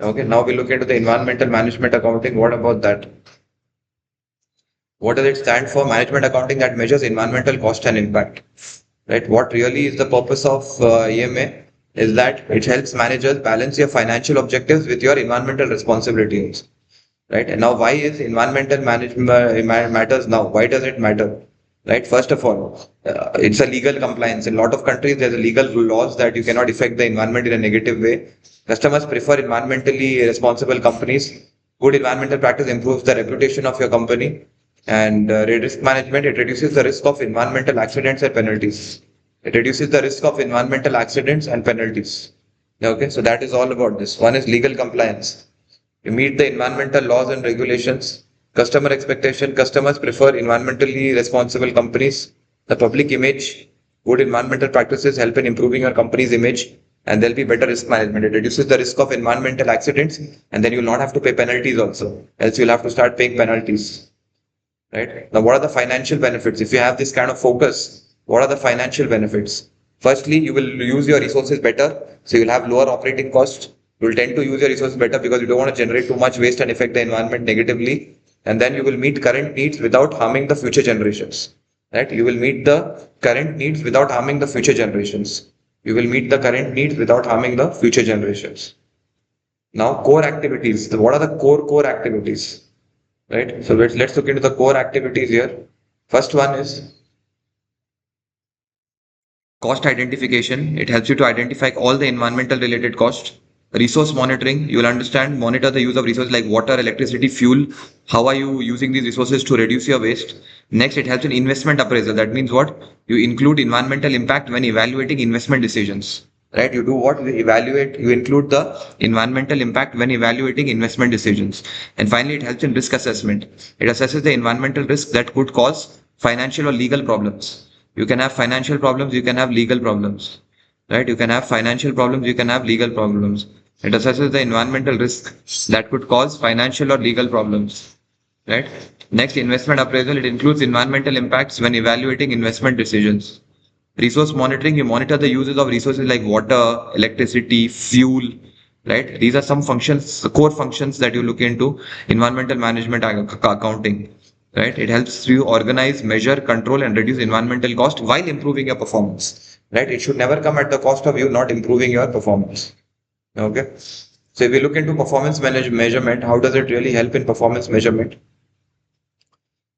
Okay, now we look into the environmental management accounting. What about that? What does it stand for? Management accounting that measures environmental cost and impact. Right? What really is the purpose of EMA is that it helps managers balance your financial objectives with your environmental responsibilities. Right? And now, why is environmental management matters now? Why does it matter? Right? First of all, it's a legal compliance. In a lot of countries, there's a legal laws that you cannot affect the environment in a negative way. Customers prefer environmentally responsible companies. Good environmental practice improves the reputation of your company. And risk management, it reduces the risk of environmental accidents and penalties. It reduces the risk of environmental accidents and penalties. Okay, so that is all about this. One is legal compliance. You meet the environmental laws and regulations. Customer expectation. Customers prefer environmentally responsible companies. The public image. Good environmental practices help in improving your company's image, and there'll be better risk management. It reduces the risk of environmental accidents, and then you'll not have to pay penalties also. Else you'll have to start paying penalties. Right? Now, what are the financial benefits? If you have this kind of focus, what are the financial benefits? Firstly, you will use your resources better. So you'll have lower operating costs. You'll tend to use your resources better because you don't want to generate too much waste and affect the environment negatively. And then you will meet current needs without harming the future generations. Right? You will meet the current needs without harming the future generations. You will meet the current needs without harming the future generations. Now, core activities. What are the core activities? Right? So let's look into the core activities here. First one is Cost identification, it helps you to identify all the environmental related costs. Resource monitoring, you will monitor the use of resources like water, electricity, fuel. How are you using these resources to reduce your waste? Next, it helps in investment appraisal. That means what? You include environmental impact when evaluating investment decisions. Right? You do what? You evaluate, you include the environmental impact when evaluating investment decisions. And finally, it helps in risk assessment. It assesses the environmental risk that could cause financial or legal problems. You can have financial problems, you can have legal problems, right? You can have financial problems, you can have legal problems. It assesses the environmental risk that could cause financial or legal problems, right? Next, investment appraisal, it includes environmental impacts when evaluating investment decisions. Resource monitoring, you monitor the uses of resources like water, electricity, fuel, right? These are some functions, the core functions that you look into environmental management accounting, right? It helps you organize, measure, control, and reduce environmental cost while improving your performance, right? It should never come at the cost of you not improving your performance. Okay. So if we look into measurement, how does it really help in performance measurement?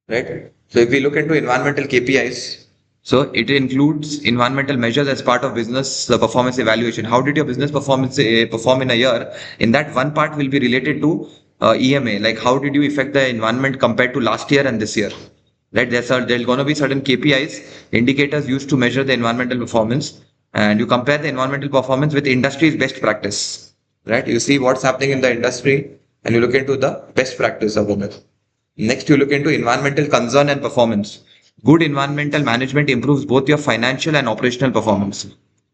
Right? So if we look into environmental KPIs, so it includes environmental measures as part of business performance evaluation. How did your business performance perform in a year? In that one part will be related to EMA, like how did you affect the environment compared to last year and this year? Right? There's going to be certain KPIs, indicators used to measure the environmental performance, and you compare the environmental performance with industry's best practice. Right? You see what's happening in the industry, and you look into the best practice of it. Next, you look into environmental concern and performance. Good environmental management improves both your financial and operational performance.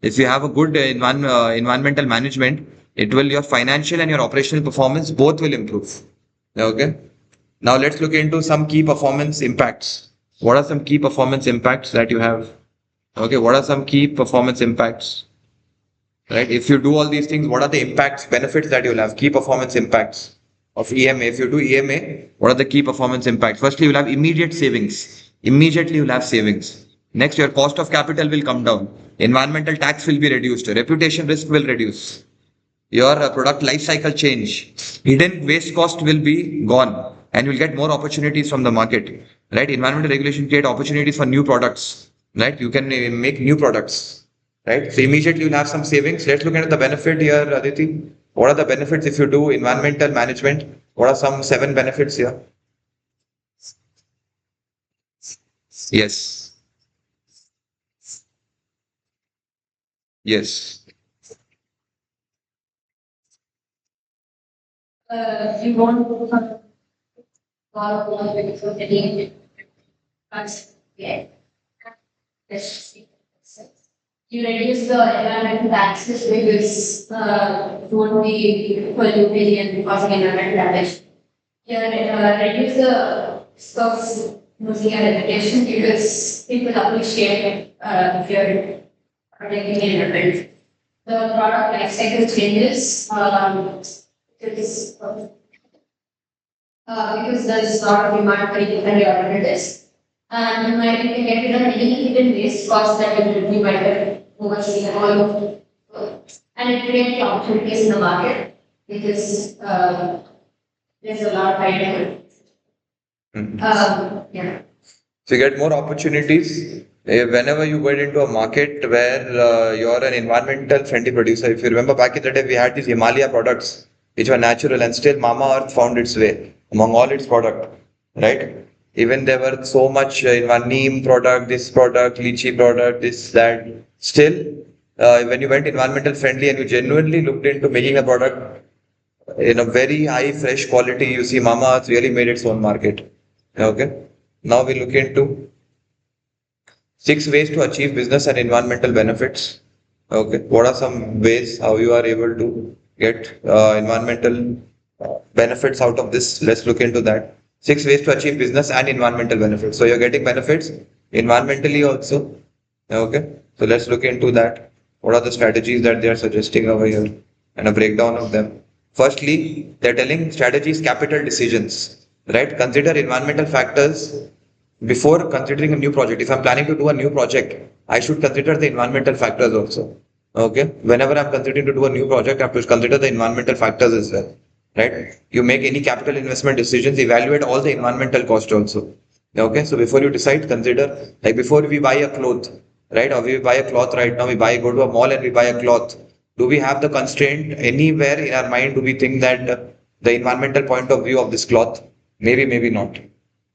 If you have a good environmental management, it will your financial and your operational performance both will improve. Okay. Now let's look into some key performance impacts. What are some key performance impacts that you have? Okay. What are some key performance impacts? Right. If you do all these things, what are the impacts, benefits that you'll have? Key performance impacts of EMA. If you do EMA, what are the key performance impacts? Firstly, you'll have immediate savings. Immediately, you'll have savings. Next, your cost of capital will come down. Environmental tax will be reduced. Reputation risk will reduce. Your product life cycle change. Hidden waste cost will be gone, and you'll get more opportunities from the market. Right? Environmental regulation create opportunities for new products. Right? You can make new products, right? So immediately you'll have some savings. Let's look at the benefit here, Aditi. What are the benefits if you do environmental management? What are some 7 benefits here? Yes, yes, You won't have a lot of because of the funds. Yeah. Yes. You reduce the environmental taxes because it won't be polluting and causing environmental damage. You reduce the stocks losing your reputation because people appreciate if you're protecting the environment. The product life cycle changes because, because there's a lot of demand for different alternatives. And you might get rid of any hidden waste costs that you might have overseen all. And it creates opportunities in the market because there's a lot of item. Mhm. Yeah. So you get more opportunities whenever you get into a market where you're an environmental friendly producer. If you remember back in the day, we had these Himalaya products which were natural, and still Mama Earth found its way among all its product, right? Even there were so much neem product, this product, lychee product, this that. Still, when you went environmental friendly and you genuinely looked into making a product in a very high fresh quality, you see Mama Earth really made its own market. Okay. Now we look into 6 ways to achieve business and environmental benefits. Okay. What are some ways how you are able to get environmental benefits out of this? Let's look into that. 6 ways to achieve business and environmental benefits. So you're getting benefits environmentally also. Okay. So let's look into that. What are the strategies that they are suggesting over here and a breakdown of them? Firstly, they're telling strategies, capital decisions, right? Consider environmental factors before considering a new project. If I'm planning to do a new project, I should consider the environmental factors also. Okay. Whenever I'm considering to do a new project, I have to consider the environmental factors as well. Right? You make any capital investment decisions, evaluate all the environmental cost also. Okay. So before you decide, consider like before we buy a cloth. right? Or we buy a cloth right now, go to a mall and we buy a cloth. Do we have the constraint anywhere in our mind? Do we think that the environmental point of view of this cloth? Maybe, maybe not.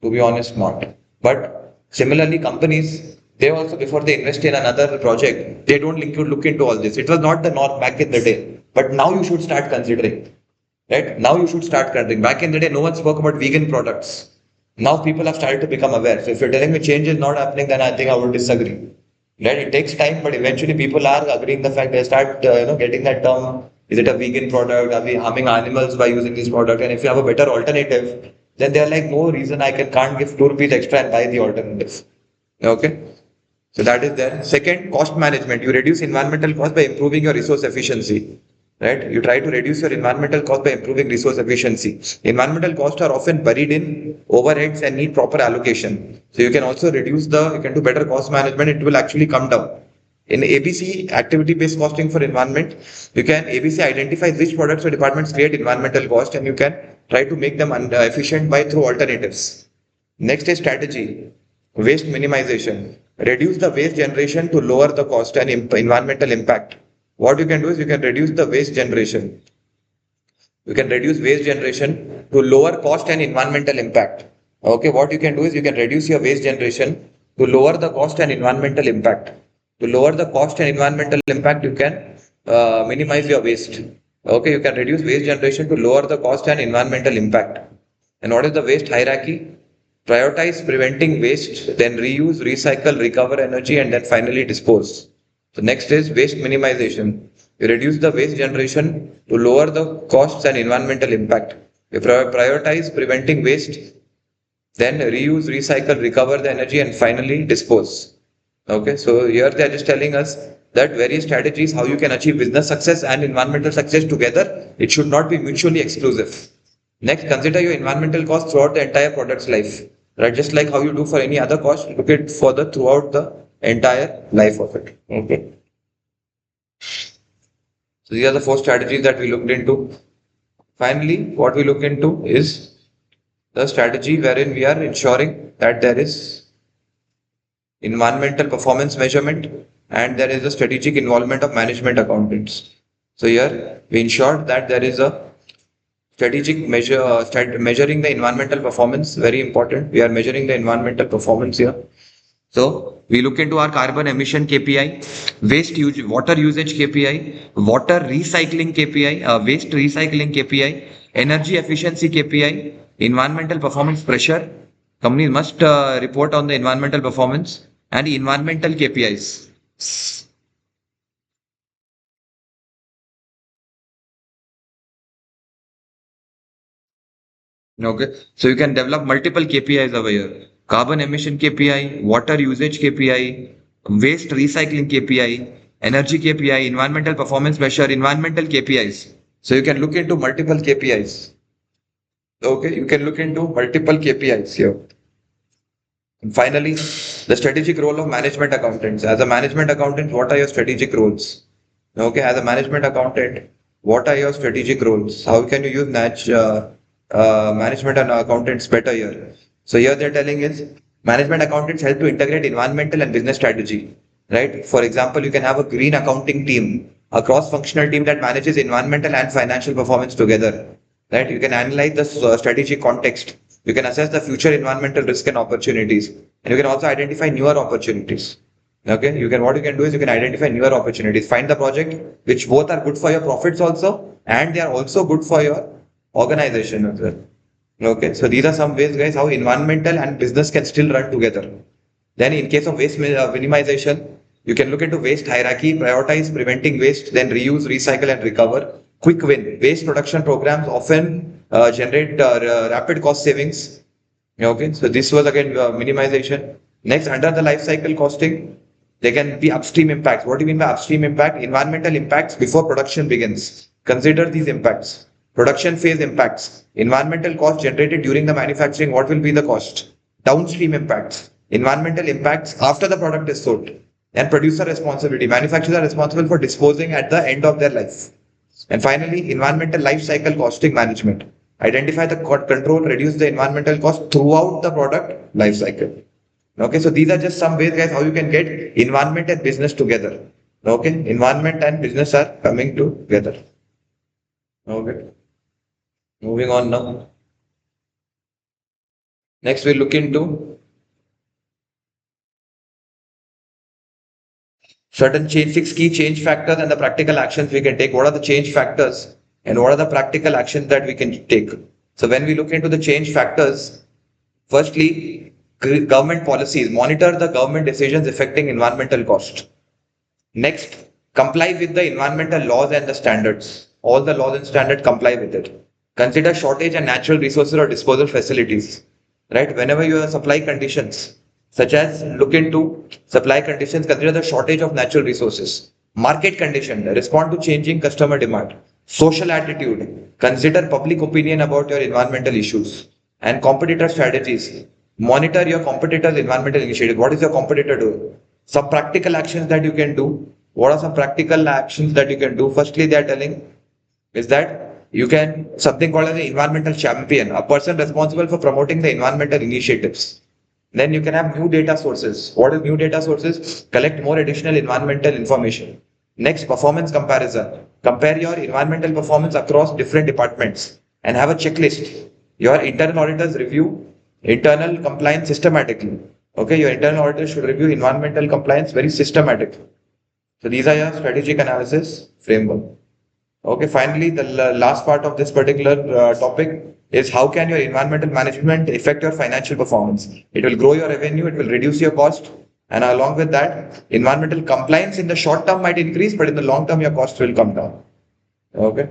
To be honest, not. But similarly, companies, they also, before they invest in another project, they don't look into all this. It was not the norm back in the day, but now you should start considering. Right now, you should start considering. Back in the day, no one spoke about vegan products. Now people have started to become aware. So if you're telling me change is not happening, then I think I would disagree. Right? It takes time, but eventually people are agreeing the fact they start, getting that term. Is it a vegan product? Are we harming animals by using this product? And if you have a better alternative, then they're like, no reason I can't give 2 rupees extra and buy the alternative. Okay. So that is there. Second, cost management. You reduce environmental cost by improving your resource efficiency. Right? You try to reduce your environmental cost by improving resource efficiency. Environmental costs are often buried in overheads and need proper allocation. So you can also you can do better cost management. It will actually come down. In ABC, activity-based costing for environment, you can ABC identifies which products or departments create environmental cost, and you can try to make them efficient by through alternatives. Next is strategy, waste minimization. Reduce the waste generation to lower the cost and environmental impact. What you can do is you can reduce the waste generation. You can reduce waste generation to lower cost and environmental impact. Okay, what you can do is you can reduce your waste generation to lower the cost and environmental impact. To lower the cost and environmental impact, you can minimize your waste. Okay, you can reduce waste generation to lower the cost and environmental impact. And what is the waste hierarchy? Prioritize preventing waste, then reuse, recycle, recover energy, and then finally dispose. So next is waste minimization. You reduce the waste generation to lower the costs and environmental impact. You prioritize preventing waste, then reuse, recycle, recover the energy, and finally dispose. Okay, so here they are just telling us that various strategies how you can achieve business success and environmental success together. It should not be mutually exclusive. Next, consider your environmental cost throughout the entire product's life. Right, just like how you do for any other cost, look at for the throughout the entire life of it. Okay. So these are the 4 strategies that we looked into. Finally, what we look into is the strategy wherein we are ensuring that there is environmental performance measurement and there is a strategic involvement of management accountants. So here we ensured that there is a strategic measuring the environmental performance, very important. We are measuring the environmental performance here. So we look into our carbon emission KPI, water usage KPI, water recycling KPI, waste recycling KPI, energy efficiency KPI, environmental performance pressure. Companies must report on the environmental performance and the environmental KPIs. Okay, so you can develop multiple KPIs over here. Carbon emission KPI, water usage KPI, waste recycling KPI, energy KPI, environmental performance measure, environmental KPIs. So you can look into multiple KPIs. Okay, you can look into multiple KPIs here. And finally, the strategic role of management accountants. As a management accountant, what are your strategic roles? Okay, as a management accountant, what are your strategic roles? How can you use management and accountants better here? So here they're telling is management accountants help to integrate environmental and business strategy, right? For example, you can have a green accounting team, a cross-functional team that manages environmental and financial performance together, right? You can analyze the strategic context. You can assess the future environmental risk and opportunities, and you can also identify newer opportunities. Okay, what you can do is you can identify newer opportunities, find the project which both are good for your profits also, and they are also good for your organization as well. Okay, so these are some ways, guys, how environmental and business can still run together. Then, in case of waste minimization, you can look into waste hierarchy, prioritize preventing waste, then reuse, recycle, and recover. Quick win. Waste production programs often generate rapid cost savings. Okay, so this was again minimization. Next, under the life cycle costing, there can be upstream impacts. What do you mean by upstream impact? Environmental impacts before production begins. Consider these impacts. Production phase impacts. Environmental cost generated during the manufacturing. What will be the cost? Downstream impacts. Environmental impacts after the product is sold. And producer responsibility. Manufacturers are responsible for disposing at the end of their life. And finally, environmental life cycle costing management. Identify the control, reduce the environmental cost throughout the product life cycle. Okay, so these are just some ways, guys, how you can get environment and business together. Okay, environment and business are coming together. Okay, moving on now. Next, we look into certain change, six key change factors and the practical actions we can take. What are the change factors and what are the practical actions that we can take? So when we look into the change factors, firstly, government policies, monitor the government decisions affecting environmental cost. Next, comply with the environmental laws and the standards. All the laws and standards comply with it. Consider shortage and natural resources or disposal facilities. Right? Whenever you have supply conditions, such as look into supply conditions, consider the shortage of natural resources. Market condition, respond to changing customer demand. Social attitude, consider public opinion about your environmental issues. And competitor strategies, monitor your competitor's environmental initiative. What is your competitor doing? Some practical actions that you can do. What are some practical actions that you can do? Firstly, they are telling is that you can something called as an environmental champion, a person responsible for promoting the environmental initiatives. Then you can have new data sources. What is new data sources? Collect more additional environmental information. Next, performance comparison. Compare your environmental performance across different departments and have a checklist. Your internal auditors review internal compliance systematically. Okay, your internal auditors should review environmental compliance very systematically. So these are your strategic analysis framework. Okay, finally, the last part of this particular topic is how can your environmental management affect your financial performance? It will grow your revenue, it will reduce your cost, and along with that, environmental compliance in the short term might increase, but in the long term, your cost will come down. Okay,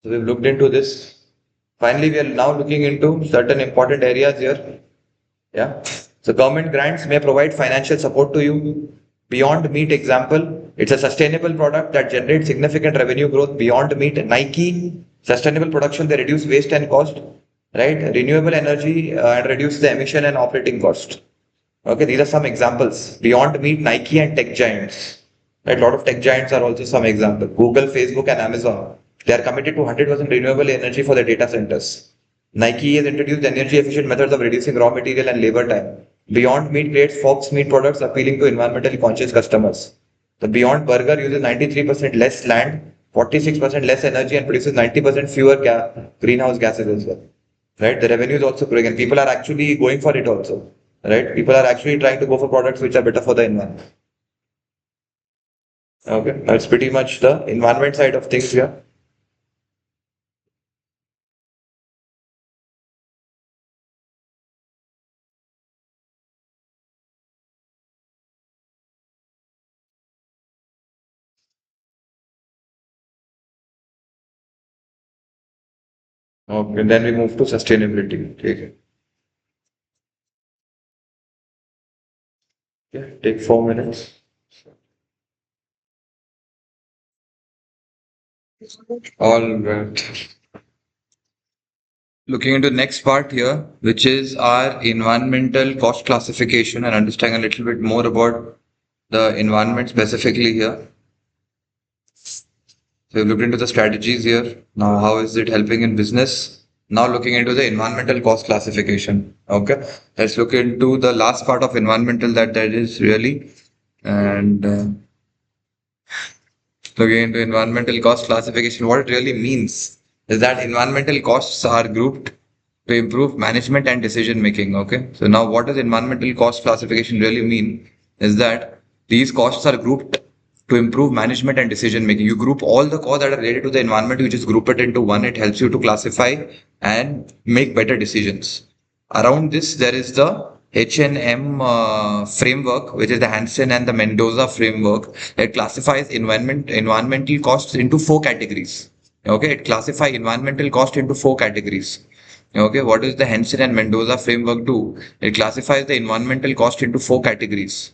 so we've looked into this. Finally, we are now looking into certain important areas here. Yeah. So government grants may provide financial support to you. Beyond Meat example, it's a sustainable product that generates significant revenue growth. Beyond Meat, Nike, sustainable production, they reduce waste and cost, right? Renewable energy and reduce the emission and operating cost. Okay, these are some examples. Beyond Meat, Nike and tech giants. Right, a lot of tech giants are also some example. Google, Facebook, and Amazon. They are committed to 100% renewable energy for their data centers. Nike has introduced energy efficient methods of reducing raw material and labor time. Beyond Meat creates Fox meat products appealing to environmentally conscious customers. The Beyond Burger uses 93% less land, 46% less energy, and produces 90% fewer greenhouse gases as well. Right, the revenue is also growing, and people are actually going for it also. Right, people are actually trying to go for products which are better for the environment. Okay, that's pretty much the environment side of things here. Okay, then we move to sustainability. Take it. Yeah, take 4 minutes. All right. Looking into the next part here, which is our environmental cost classification and understanding a little bit more about the environment specifically here. So we've looked into the strategies here. Now, how is it helping in business? Now looking into the environmental cost classification. Okay, let's look into the last part of environmental that is really and looking into environmental cost classification. What it really means is that environmental costs are grouped to improve management and decision making. Okay, so now what does environmental cost classification really mean? Is that these costs are grouped to improve management and decision making. You group all the costs that are related to the environment, you just group it into one. It helps you to classify and make better decisions. Around this, there is the H&M framework, which is the Hansen and the Mendoza framework. It classifies environmental costs into four categories. Okay, it classifies environmental cost into four categories. Okay, what does the Hansen and Mendoza framework do? It classifies the environmental cost into four categories.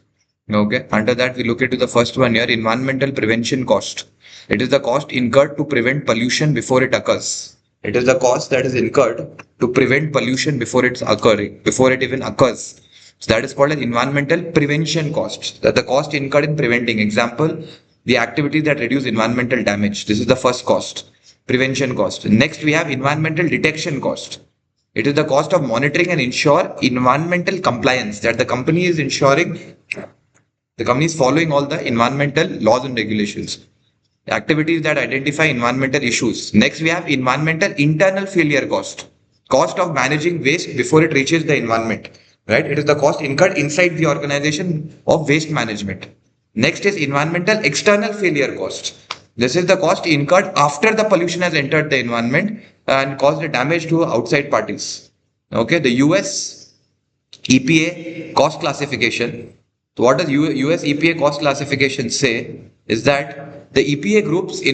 Okay, under that we look into the first one here, environmental prevention cost. It is the cost incurred to prevent pollution before it occurs. It is the cost that is incurred to prevent pollution before it's occurring, before it even occurs. So that is called an environmental prevention cost. That the cost incurred in preventing. Example, the activities that reduce environmental damage. This is the first cost, prevention cost. Next, we have environmental detection cost. It is the cost of monitoring and ensure environmental compliance, that the company is ensuring the company is following all the environmental laws and regulations. Activities that identify environmental issues. Next, we have environmental internal failure cost. Cost of managing waste before it reaches the environment. Right? It is the cost incurred inside the organization of waste management. Next is environmental external failure cost. This is the cost incurred after the pollution has entered the environment and caused the damage to outside parties. Okay, the US EPA cost classification. So what does US EPA cost classification say is that the EPA groups the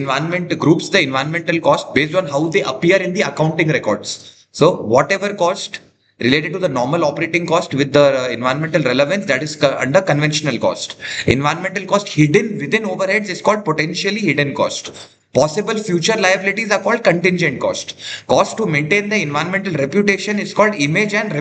environmental cost based on how they appear in the accounting records. So whatever cost related to the normal operating cost with the environmental relevance, that is under conventional cost. Environmental cost hidden within overheads is called potentially hidden cost. Possible future liabilities are called contingent cost. Cost to maintain the environmental reputation is called image and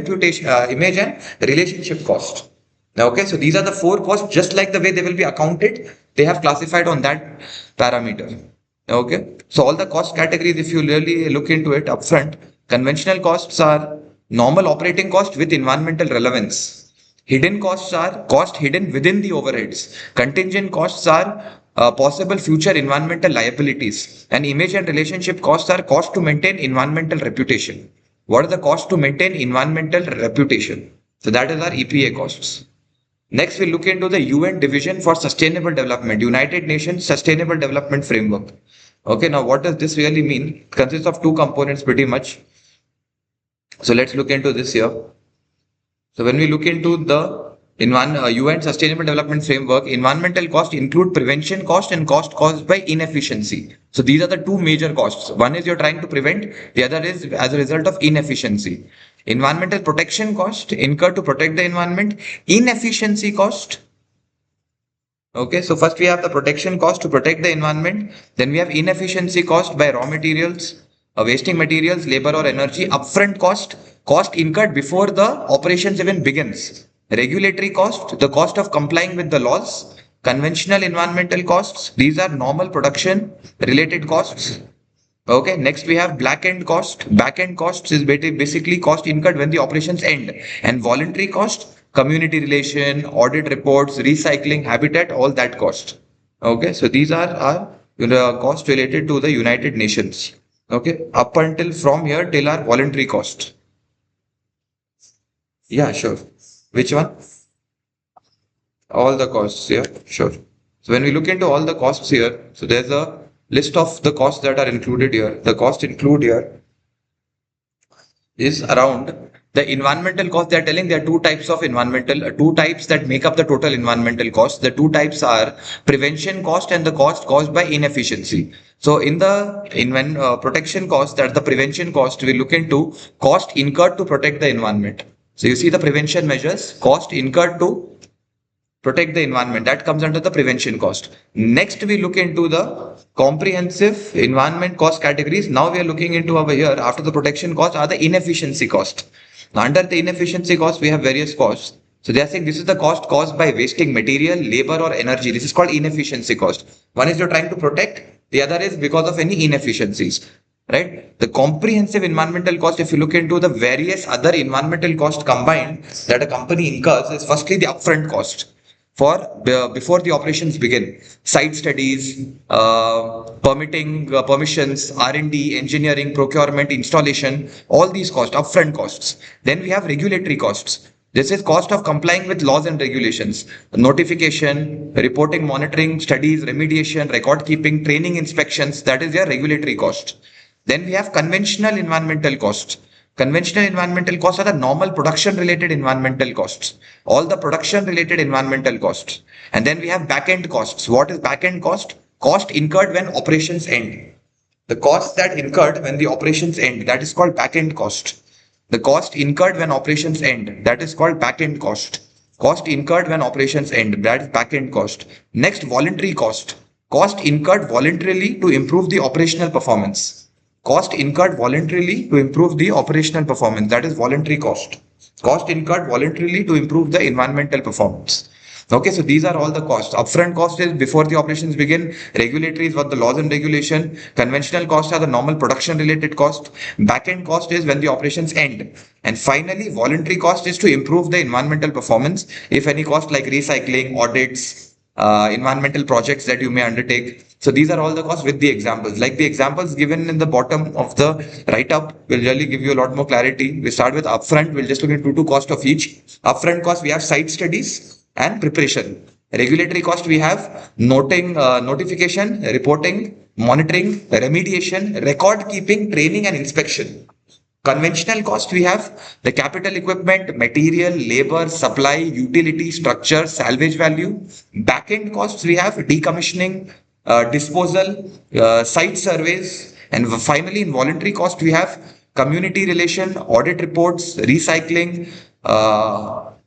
relationship cost. Okay, so these are the four costs, just like the way they will be accounted, they have classified on that parameter. Okay, so all the cost categories, if you really look into it upfront, conventional costs are normal operating cost with environmental relevance. Hidden costs are cost hidden within the overheads. Contingent costs are possible future environmental liabilities. And image and relationship costs are cost to maintain environmental reputation. What are the costs to maintain environmental reputation? So that is our EPA costs. Next, we look into the UN Division for Sustainable Development, United Nations Sustainable Development Framework. Okay, now what does this really mean? It consists of two components pretty much. So let's look into this here. So when we look into the UN Sustainable Development Framework, environmental costs include prevention cost and cost caused by inefficiency. So these are the two major costs. One is you're trying to prevent, the other is as a result of inefficiency. Environmental protection cost incurred to protect the environment, inefficiency cost. Okay, so first we have the protection cost to protect the environment, then we have inefficiency cost by raw materials, wasting materials, labor or energy, upfront cost incurred before the operations even begins, regulatory cost, the cost of complying with the laws, conventional environmental costs, these are normal production related costs. Okay, next we have back end cost. Back end costs is basically cost incurred when the operations end, and voluntary cost, community relation, audit reports, recycling, habitat, all that cost. Okay, so these are our costs related to the United Nations. Okay, up until from here till our voluntary cost. Yeah, sure. Which one? All the costs, yeah, sure. So when we look into all the costs here, so there's a list of the costs that are included here. The cost include here is around the environmental cost. They're telling there are two types of two types that make up the total environmental cost. The two types are prevention cost and the cost caused by inefficiency. So in the protection cost, that's the prevention cost, we look into cost incurred to protect the environment. So you see the prevention measures, cost incurred to protect the environment, that comes under the prevention cost. Next, we look into the comprehensive environment cost categories. Now we are looking into over here after the protection cost are the inefficiency cost. Under the inefficiency cost, we have various costs. So they are saying this is the cost caused by wasting material, labor or energy. This is called inefficiency cost. One is you're trying to protect, the other is because of any inefficiencies. Right? The comprehensive environmental cost, if you look into the various other environmental costs combined that a company incurs, is firstly the upfront cost for before the operations begin, site studies, permissions, R&D, engineering, procurement, installation, all these costs, upfront costs. Then we have regulatory costs. This is cost of complying with laws and regulations, notification, reporting, monitoring, studies, remediation, record keeping, training, inspections. That is your regulatory cost. Then we have conventional environmental costs. Conventional environmental costs are the normal production related environmental costs. All the production related environmental costs. And then we have back end costs. What is back end cost? Cost incurred when operations end. The cost that incurred when the operations end, that is called back end cost. The cost incurred when operations end, that is called back end cost. Cost incurred when operations end, that is back end cost. Next, voluntary cost. Cost incurred voluntarily to improve the operational performance. Cost incurred voluntarily to improve the operational performance, that is voluntary cost. Cost incurred voluntarily to improve the environmental performance. Okay, so these are all the costs. Upfront cost is before the operations begin. Regulatory is what the laws and regulation. Conventional costs are the normal production related cost. Back-end cost is when the operations end. And finally, voluntary cost is to improve the environmental performance. If any cost like recycling, audits, environmental projects that you may undertake. So these are all the costs with the examples. Like the examples given in the bottom of the write-up will really give you a lot more clarity. We start with upfront. We'll just look into two cost of each. Upfront cost, we have site studies and preparation. Regulatory cost, we have notification, reporting, monitoring, remediation, record keeping, training, and inspection. Conventional cost, we have the capital equipment, material, labor, supply, utility, structure, salvage value. Back-end costs, we have decommissioning, disposal, site surveys. And finally, in voluntary cost, we have community relation, audit reports, recycling,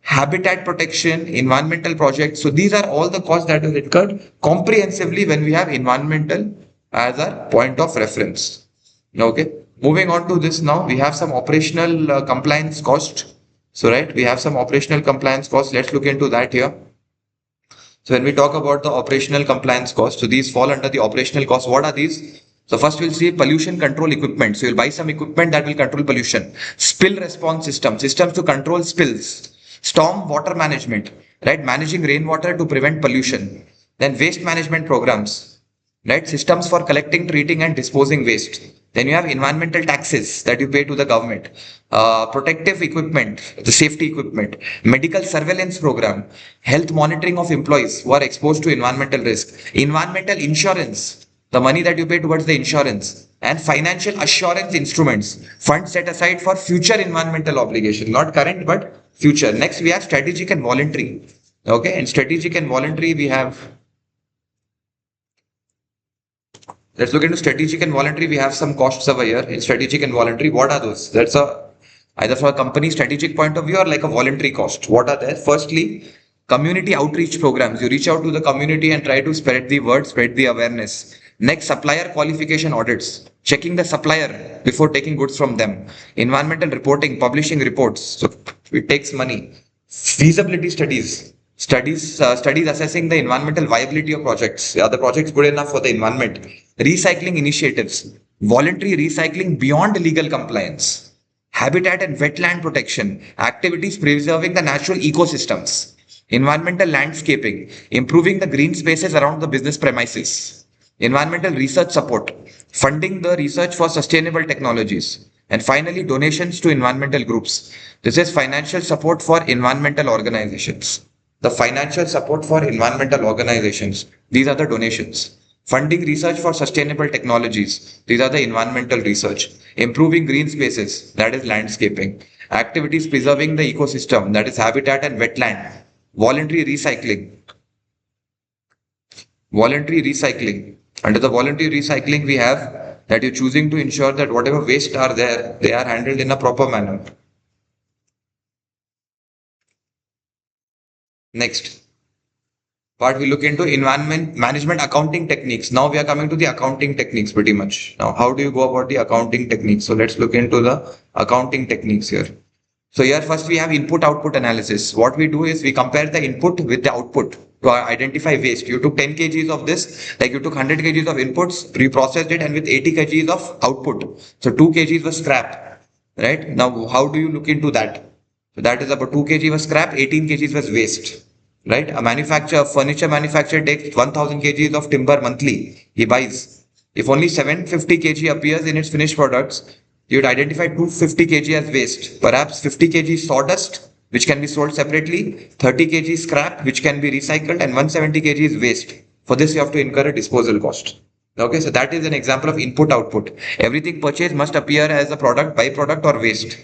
habitat protection, environmental projects. So these are all the costs that are incurred comprehensively when we have environmental as our point of reference. Okay. Moving on to this now, we have some operational compliance cost. So, right, we have some operational compliance costs. Let's look into that here. So, when we talk about the operational compliance costs, so these fall under the operational costs. What are these? So, first we'll see pollution control equipment. So, you'll buy some equipment that will control pollution. Spill response system, systems to control spills. Storm water management, right? Managing rainwater to prevent pollution. Then waste management programs, right? Systems for collecting, treating, and disposing waste. Then you have environmental taxes that you pay to the government, protective equipment, the safety equipment, medical surveillance program, health monitoring of employees who are exposed to environmental risk, environmental insurance, the money that you pay towards the insurance, and financial assurance instruments, funds set aside for future environmental obligation, not current but future. Next, we have strategic and voluntary. Okay, and strategic and voluntary, we have. Let's look into strategic and voluntary. We have some costs over here in strategic and voluntary. What are those? That's a either from a company strategic point of view or like a voluntary cost. What are there? Firstly, community outreach programs. You reach out to the community and try to spread the word, spread the awareness. Next, supplier qualification audits. Checking the supplier before taking goods from them. Environmental reporting, publishing reports. So it takes money. Feasibility studies. Studies assessing the environmental viability of projects. Are the projects good enough for the environment? Recycling initiatives, voluntary recycling beyond legal compliance, habitat and wetland protection, activities preserving the natural ecosystems, environmental landscaping, improving the green spaces around the business premises, environmental research support, funding the research for sustainable technologies, and finally donations to environmental groups. This is financial support for environmental organizations. The financial support for environmental organizations, these are the donations. Funding research for sustainable technologies, these are the environmental research. Improving green spaces, that is landscaping. Activities preserving the ecosystem, that is habitat and wetland. Voluntary recycling. Voluntary recycling. Under the voluntary recycling, we have that you're choosing to ensure that whatever waste are there, they are handled in a proper manner. Next. But we look into environment management accounting techniques. Now we are coming to the accounting techniques pretty much. Now, how do you go about the accounting techniques? So let's look into the accounting techniques here. So here first we have input output analysis. What we do is we compare the input with the output to identify waste. You took 10 kgs of this, like you took 100 kgs of inputs, reprocessed it, and with 80 kgs of output. So 2 kgs was scrap, right? Now, how do you look into that? So that is about 2 kg was scrap, 18 kgs was waste, right? Furniture manufacturer takes 1000 kgs of timber monthly. He buys. If only 750 kg appears in its finished products, you would identify 250 kg as waste. Perhaps 50 kg sawdust, which can be sold separately, 30 kg scrap, which can be recycled, and 170 kg is waste. For this, you have to incur a disposal cost. Okay, so that is an example of input output. Everything purchased must appear as a product, byproduct, or waste.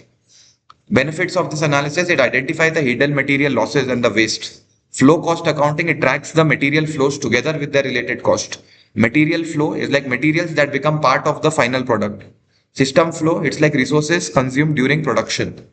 Benefits of this analysis, it identifies the hidden material losses and the waste. Flow cost accounting, it tracks the material flows together with the related cost. Material flow is like materials that become part of the final product. System flow, it's like resources consumed during production.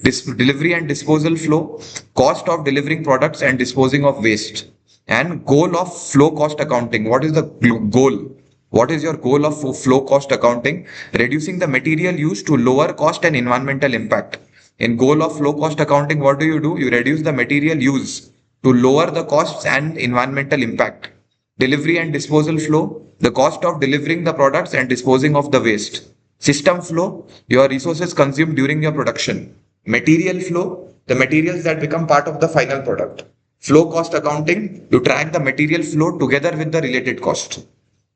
Delivery and disposal flow, cost of delivering products and disposing of waste. And goal of flow cost accounting. What is the goal? What is your goal of flow cost accounting? Reducing the material used to lower cost and environmental impact. In goal of flow cost accounting, what do? You reduce the material use to lower the costs and environmental impact. Delivery and disposal flow, the cost of delivering the products and disposing of the waste. System flow, your resources consumed during your production. Material flow, the materials that become part of the final product. Flow cost accounting, you track the material flow together with the related cost.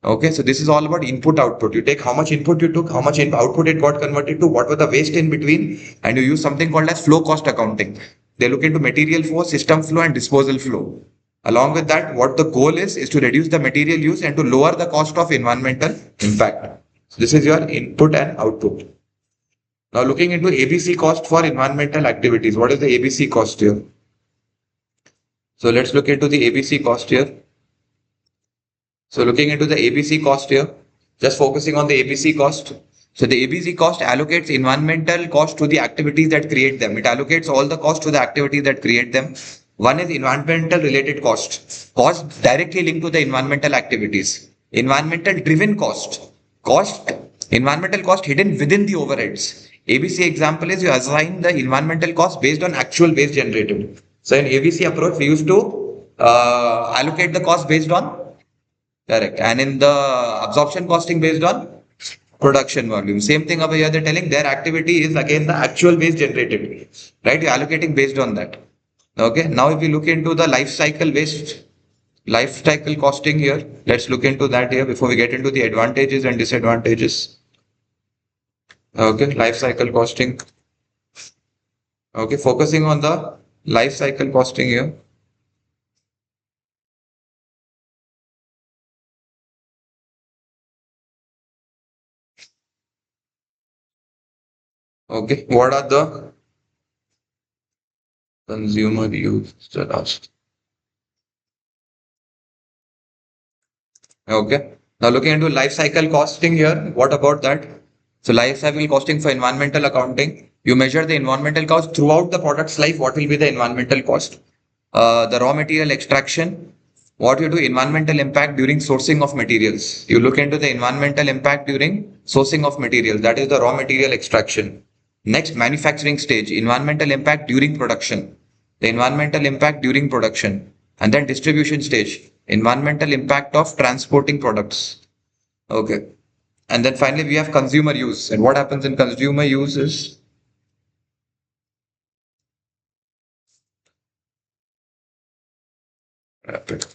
Okay, so this is all about input output. You take how much input you took, how much output it got converted to, what were the waste in between, and you use something called as flow cost accounting. They look into material flow, system flow, and disposal flow. Along with that, what the goal is to reduce the material use and to lower the cost of environmental impact. So this is your input and output. Now looking into ABC cost for environmental activities. What is the ABC cost here? So let's look into the ABC cost here. So looking into the ABC cost here, just focusing on the ABC cost. So the ABC cost allocates environmental cost to the activities that create them. It allocates all the cost to the activities that create them. One is environmental related cost directly linked to the environmental activities. Environmental driven cost, environmental cost hidden within the overheads. ABC example is you assign the environmental cost based on actual waste generated. So in ABC approach, we used to allocate the cost based on correct. And in the absorption costing based on production volume. Same thing over here, they're telling their activity is again the actual waste generated, right? You're allocating based on that. Okay. Now, if you look into the life cycle costing here, let's look into that here before we get into the advantages and disadvantages. Okay. Life cycle costing. Okay. Focusing on the life cycle costing here. Okay. What are the consumer use? The last. Okay. Now looking into life cycle costing here, what about that? So life cycle costing for environmental accounting, you measure the environmental cost throughout the product's life. What will be the environmental cost? The raw material extraction, what you do, environmental impact during sourcing of materials. You look into the environmental impact during sourcing of materials. That is the raw material extraction. Next, manufacturing stage, environmental impact during production. The environmental impact during production. And then distribution stage, environmental impact of transporting products. Okay. And then finally, we have consumer use. And what happens in consumer use is rapid.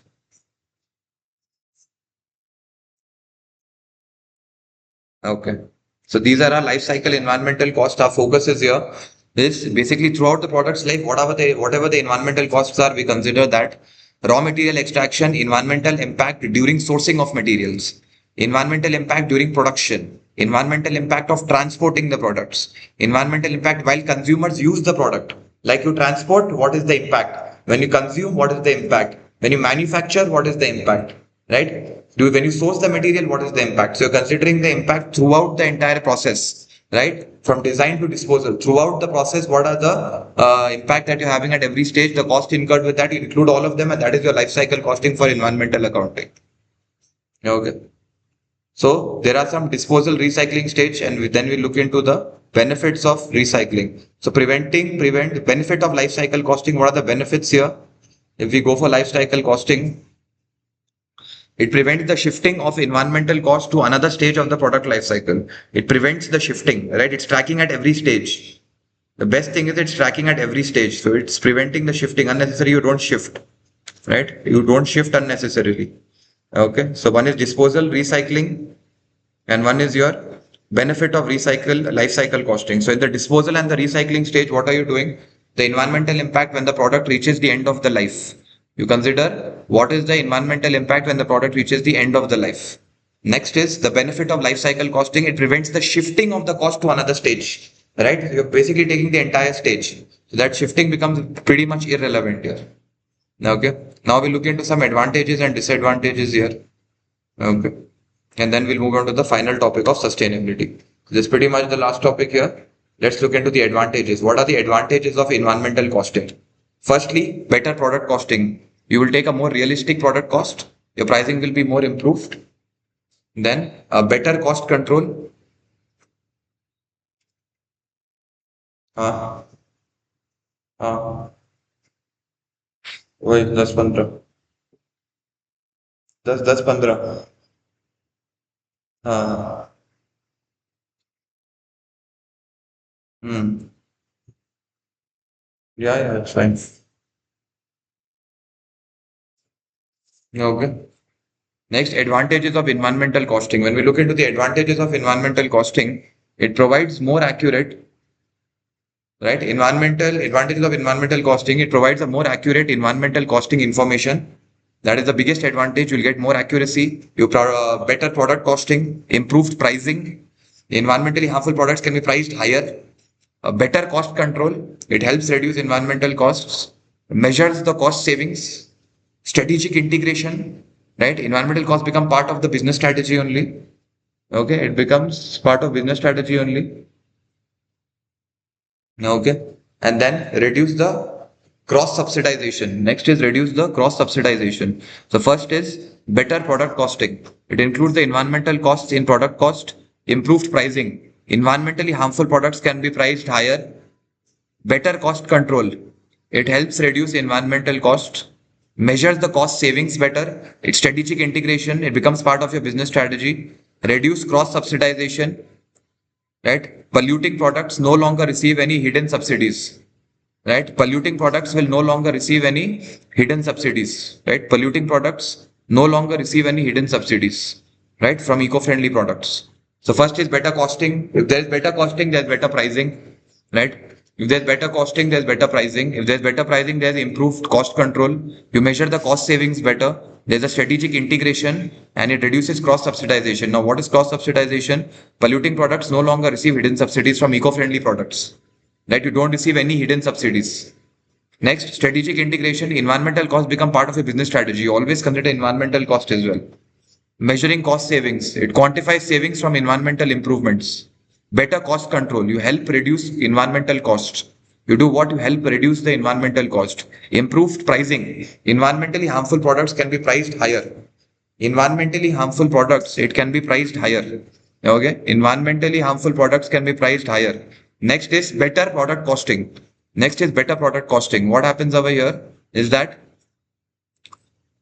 Okay. So these are our life cycle environmental cost. Our focus is here is basically throughout the product's life, whatever the environmental costs are, we consider that raw material extraction, environmental impact during sourcing of materials, environmental impact during production, environmental impact of transporting the products, environmental impact while consumers use the product. Like you transport, what is the impact? When you consume, what is the impact? When you manufacture, what is the impact? Right? When you source the material, what is the impact? So you're considering the impact throughout the entire process, right? From design to disposal, throughout the process, what are the impact that you're having at every stage, the cost incurred with that, you include all of them, and that is your life cycle costing for environmental accounting. Okay. So there are some disposal recycling stage, and then we look into the benefits of recycling. So prevent benefit of life cycle costing. What are the benefits here? If we go for life cycle costing, it prevents the shifting of environmental cost to another stage of the product life cycle. It prevents the shifting, right? It's tracking at every stage. The best thing is it's tracking at every stage. So it's preventing the shifting unnecessary. You don't shift, right? You don't shift unnecessarily. Okay. So one is disposal, recycling, and one is your benefit of recycle life cycle costing. So in the disposal and the recycling stage, what are you doing? The environmental impact when the product reaches the end of the life. You consider what is the environmental impact when the product reaches the end of the life. Next is the benefit of life cycle costing. It prevents the shifting of the cost to another stage, right? You're basically taking the entire stage. So that shifting becomes pretty much irrelevant here. Okay. Now we look into some advantages and disadvantages here. Okay. And then we'll move on to the final topic of sustainability. This is pretty much the last topic here. Let's look into the advantages. What are the advantages of environmental costing? Firstly, better product costing. You will take a more realistic product cost. Your pricing will be more improved. Then a better cost control. Uh, uh, वही 10-15, 10-15। हाँ। हम्म। या it's fine. Okay. Next, advantages of environmental costing. When we look into the advantages of environmental costing, it provides more accurate, right? Environmental advantages of environmental costing, it provides a more accurate environmental costing information. That is the biggest advantage. You'll get more accuracy, better product costing, improved pricing. Environmentally harmful products can be priced higher. A better cost control. It helps reduce environmental costs, measures the cost savings, strategic integration, right? Environmental costs become part of the business strategy only. Okay, it becomes part of business strategy only. Okay, and then reduce the cross subsidization. Next is reduce the cross subsidization. So first is better product costing. It includes the environmental costs in product cost, improved pricing. Environmentally harmful products can be priced higher. Better cost control. It helps reduce environmental cost, measures the cost savings better. It's strategic integration. It becomes part of your business strategy. Reduce cross subsidization, right? Polluting products no longer receive any hidden subsidies, right? Polluting products will no longer receive any hidden subsidies, right? Polluting products no longer receive any hidden subsidies, right? From eco-friendly products. So first is better costing. If there's better costing, there's better pricing, right? If there's better costing, there's better pricing. If there's better pricing, there's improved cost control. You measure the cost savings better. There's a strategic integration and it reduces cross subsidization. Now, what is cross subsidization? Polluting products no longer receive hidden subsidies from eco-friendly products, right? You don't receive any hidden subsidies. Next, strategic integration. Environmental costs become part of your business strategy. Always consider environmental cost as well. Measuring cost savings. It quantifies savings from environmental improvements. Better cost control. You help reduce environmental costs. You do what? You help reduce the environmental cost. Improved pricing. Environmentally harmful products can be priced higher. Environmentally harmful products, it can be priced higher. Okay. Environmentally harmful products can be priced higher. Next is better product costing. Next is better product costing. What happens over here is that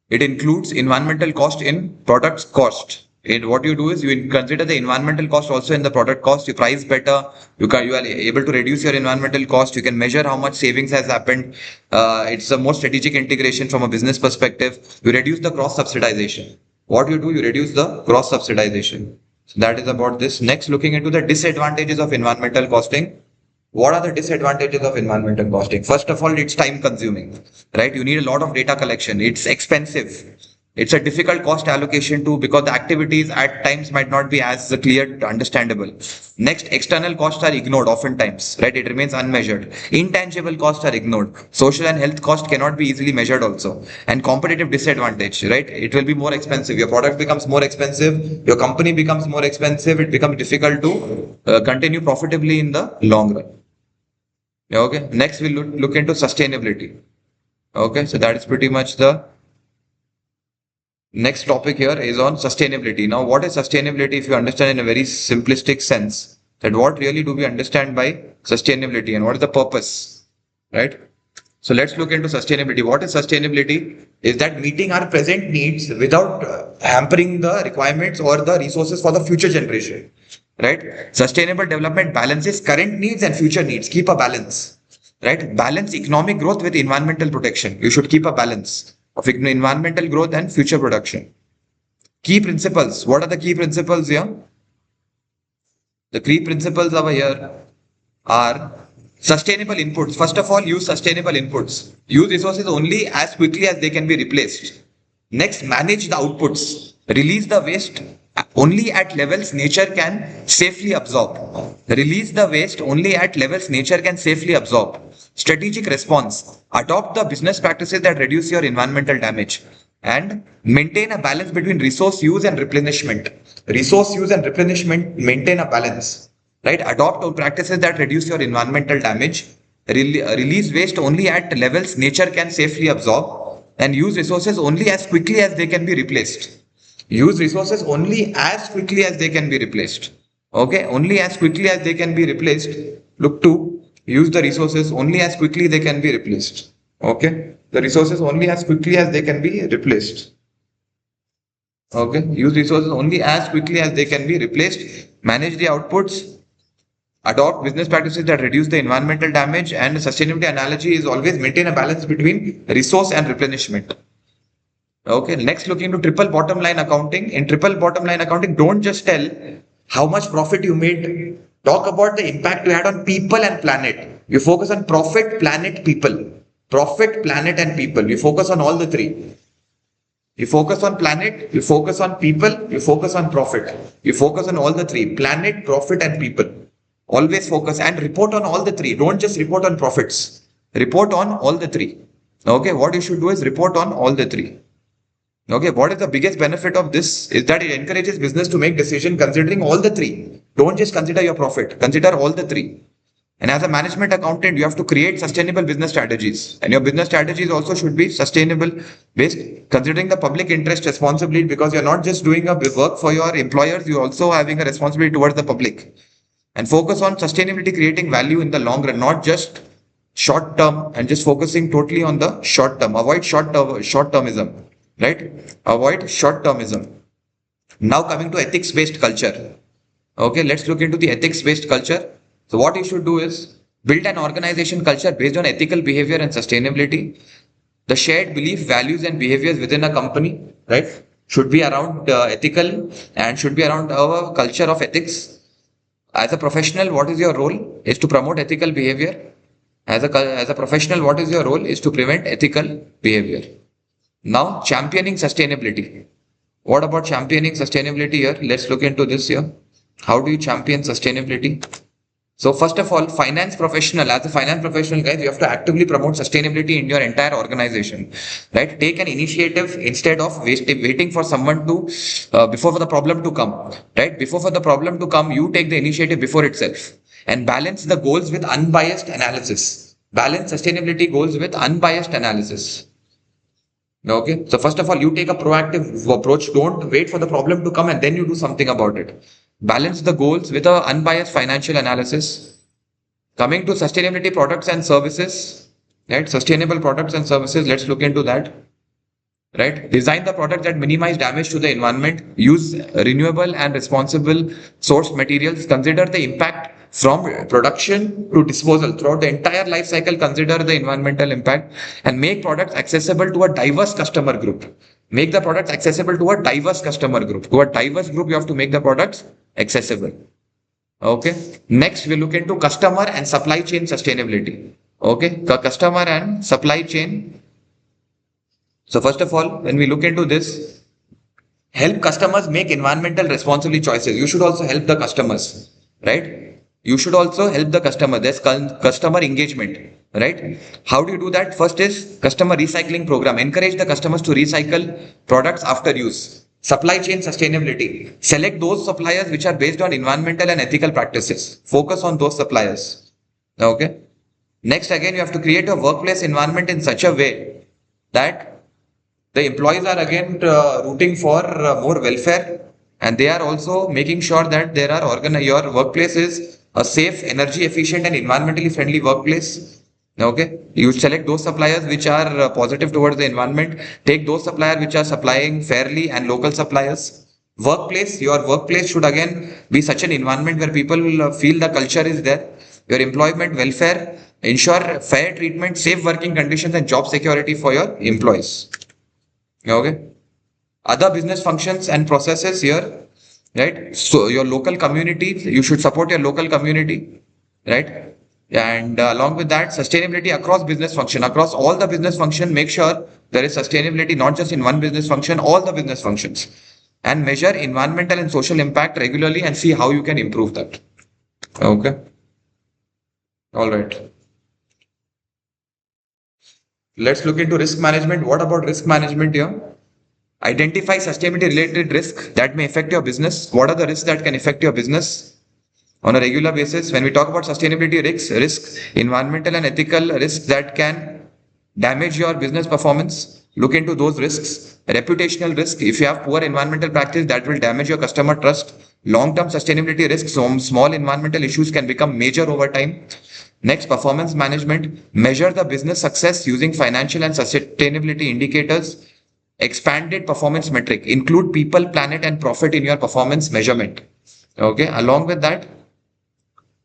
it includes environmental cost in products cost. What you do is you consider the environmental cost also in the product cost. You price better. You are able to reduce your environmental cost. You can measure how much savings has happened. It's a more strategic integration from a business perspective. You reduce the cross subsidization. What you do, you reduce the cross subsidization. So that is about this. Next, looking into the disadvantages of environmental costing. What are the disadvantages of environmental costing? First of all, it's time consuming, right? You need a lot of data collection. It's expensive. It's a difficult cost allocation too because the activities at times might not be as clear, understandable. Next, external costs are ignored oftentimes, right? It remains unmeasured. Intangible costs are ignored. Social and health cost cannot be easily measured also. And competitive disadvantage, right? It will be more expensive. Your product becomes more expensive. Your company becomes more expensive. It becomes difficult to continue profitably in the long run. Yeah, okay. Next, we'll look into sustainability. Okay, so that is pretty much the next topic here is on sustainability. Now, what is sustainability if you understand in a very simplistic sense? That what really do we understand by sustainability and what is the purpose, right? So let's look into sustainability. What is sustainability? Is that meeting our present needs without hampering the requirements or the resources for the future generation, right? Sustainable development balances current needs and future needs. Keep a balance, right? Balance economic growth with environmental protection. You should keep a balance of environmental growth and future production. Key principles. What are the key principles here? The key principles over here are sustainable inputs. First of all, use sustainable inputs. Use resources only as quickly as they can be replaced. Next, manage the outputs. Release the waste only at levels nature can safely absorb. Release the waste only at levels nature can safely absorb. Strategic response. Adopt the business practices that reduce your environmental damage. And maintain a balance between resource use and replenishment. Resource use and replenishment, maintain a balance, right? Adopt practices that reduce your environmental damage. Release waste only at levels nature can safely absorb and use resources only as quickly as they can be replaced. Use resources only as quickly as they can be replaced. Okay, only as quickly as they can be replaced. Look to use the resources only as quickly they can be replaced. Okay, the resources only as quickly as they can be replaced. Okay, use resources only as quickly as they can be replaced. Manage the outputs. Adopt business practices that reduce the environmental damage, and sustainability analogy is always maintain a balance between resource and replenishment. Okay, next look into triple bottom line accounting. In triple bottom line accounting, don't just tell how much profit you made. Talk about the impact you had on people and planet. You focus on profit, planet, people. Profit, planet, and people. You focus on all the three. You focus on planet, you focus on people, you focus on profit. You focus on all the three: planet, profit, and people. Always focus and report on all the three. Don't just report on profits. Report on all the three. Okay, what you should do is report on all the three. Okay, what is the biggest benefit of this is that it encourages business to make decision considering all the three. Don't just consider your profit, consider all the three. And as a management accountant, you have to create sustainable business strategies. And your business strategies also should be sustainable based, considering the public interest responsibly, because you're not just doing a work for your employers, you're also having a responsibility towards the public. And focus on sustainability, creating value in the long run, not just short term and just focusing totally on the short term. Avoid short termism, right? Avoid short termism. Now coming to ethics based culture. Okay, let's look into the ethics based culture. So what you should do is build an organization culture based on ethical behavior and sustainability. The shared belief, values, and behaviors within a company, right, should be around ethical and should be around our culture of ethics. As a professional, what is your role? Is to promote ethical behavior. As a professional, what is your role? Is to prevent ethical behavior. Now, championing sustainability. What about championing sustainability here? Let's look into this here. How do you champion sustainability? So first of all, finance professional, as a finance professional, guys, you have to actively promote sustainability in your entire organization, right? Take an initiative instead of waiting for someone to, before for the problem to come, right? Before for the problem to come, you take the initiative before itself and balance the goals with unbiased analysis. Balance sustainability goals with unbiased analysis. Okay. So first of all, you take a proactive approach. Don't wait for the problem to come and then you do something about it. Balance the goals with a unbiased financial analysis. Coming to sustainability products and services, right? Sustainable products and services. Let's look into that. Right. Design the products that minimize damage to the environment. Use renewable and responsible source materials. Consider the impact from production to disposal throughout the entire life cycle. Consider the environmental impact and make products accessible to a diverse customer group. Make the products accessible to a diverse customer group. To a diverse group, you have to make the products accessible. Okay. Next, we look into customer and supply chain sustainability. Okay. Customer and supply chain. So first of all, when we look into this, help customers make environmental responsibly choices. You should also help the customers, right? You should also help the customer. There's customer engagement, right? How do you do that? First is customer recycling program. Encourage the customers to recycle products after use. Supply chain sustainability. Select those suppliers which are based on environmental and ethical practices. Focus on those suppliers. Okay. Next, again, you have to create a workplace environment in such a way that the employees are again rooting for more welfare, and they are also making sure that there are your workplace is a safe, energy efficient, and environmentally friendly workplace. Okay, you select those suppliers which are positive towards the environment. Take those suppliers which are supplying fairly and local suppliers. Workplace, your workplace should again be such an environment where people feel the culture is there. Your employment welfare, ensure fair treatment, safe working conditions, and job security for your employees. Okay. Other business functions and processes here, right? So your local community, you should support your local community, right? And along with that, sustainability across business function, across all the business function, make sure there is sustainability not just in one business function, all the business functions, and measure environmental and social impact regularly and see how you can improve that. Okay. All right. Let's look into risk management. What about risk management here? Identify sustainability related risks that may affect your business. What are the risks that can affect your business on a regular basis? When we talk about sustainability risks, environmental and ethical risks that can damage your business performance, look into those risks. Reputational risk, if you have poor environmental practice, that will damage your customer trust. Long-term sustainability risks, so small environmental issues can become major over time. Next, performance management. Measure the business success using financial and sustainability indicators. Expanded performance metric. Include people, planet, and profit in your performance measurement. Okay. Along with that,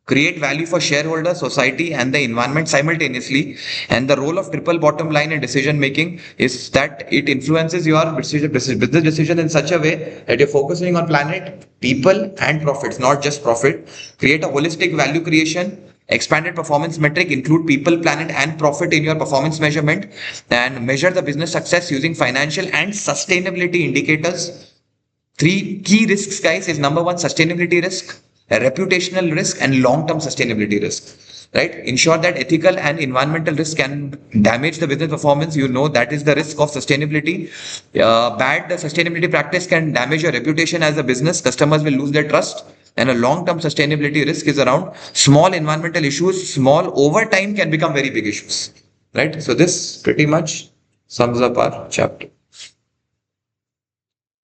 create value for shareholder, society, and the environment simultaneously. And the role of triple bottom line in decision making is that it influences your business decision in such a way that you're focusing on planet, people, and profits, not just profit. Create a holistic value creation. Expanded performance metric, include people, planet, and profit in your performance measurement, and measure the business success using financial and sustainability indicators. Three key risks, guys, is number one, sustainability risk, a reputational risk, and long-term sustainability risk. Right? Ensure that ethical and environmental risk can damage the business performance. You know that is the risk of sustainability. Bad sustainability practice can damage your reputation as a business. Customers will lose their trust. And a long-term sustainability risk is around small environmental issues. Small over time can become very big issues. Right? So this pretty much sums up our chapter.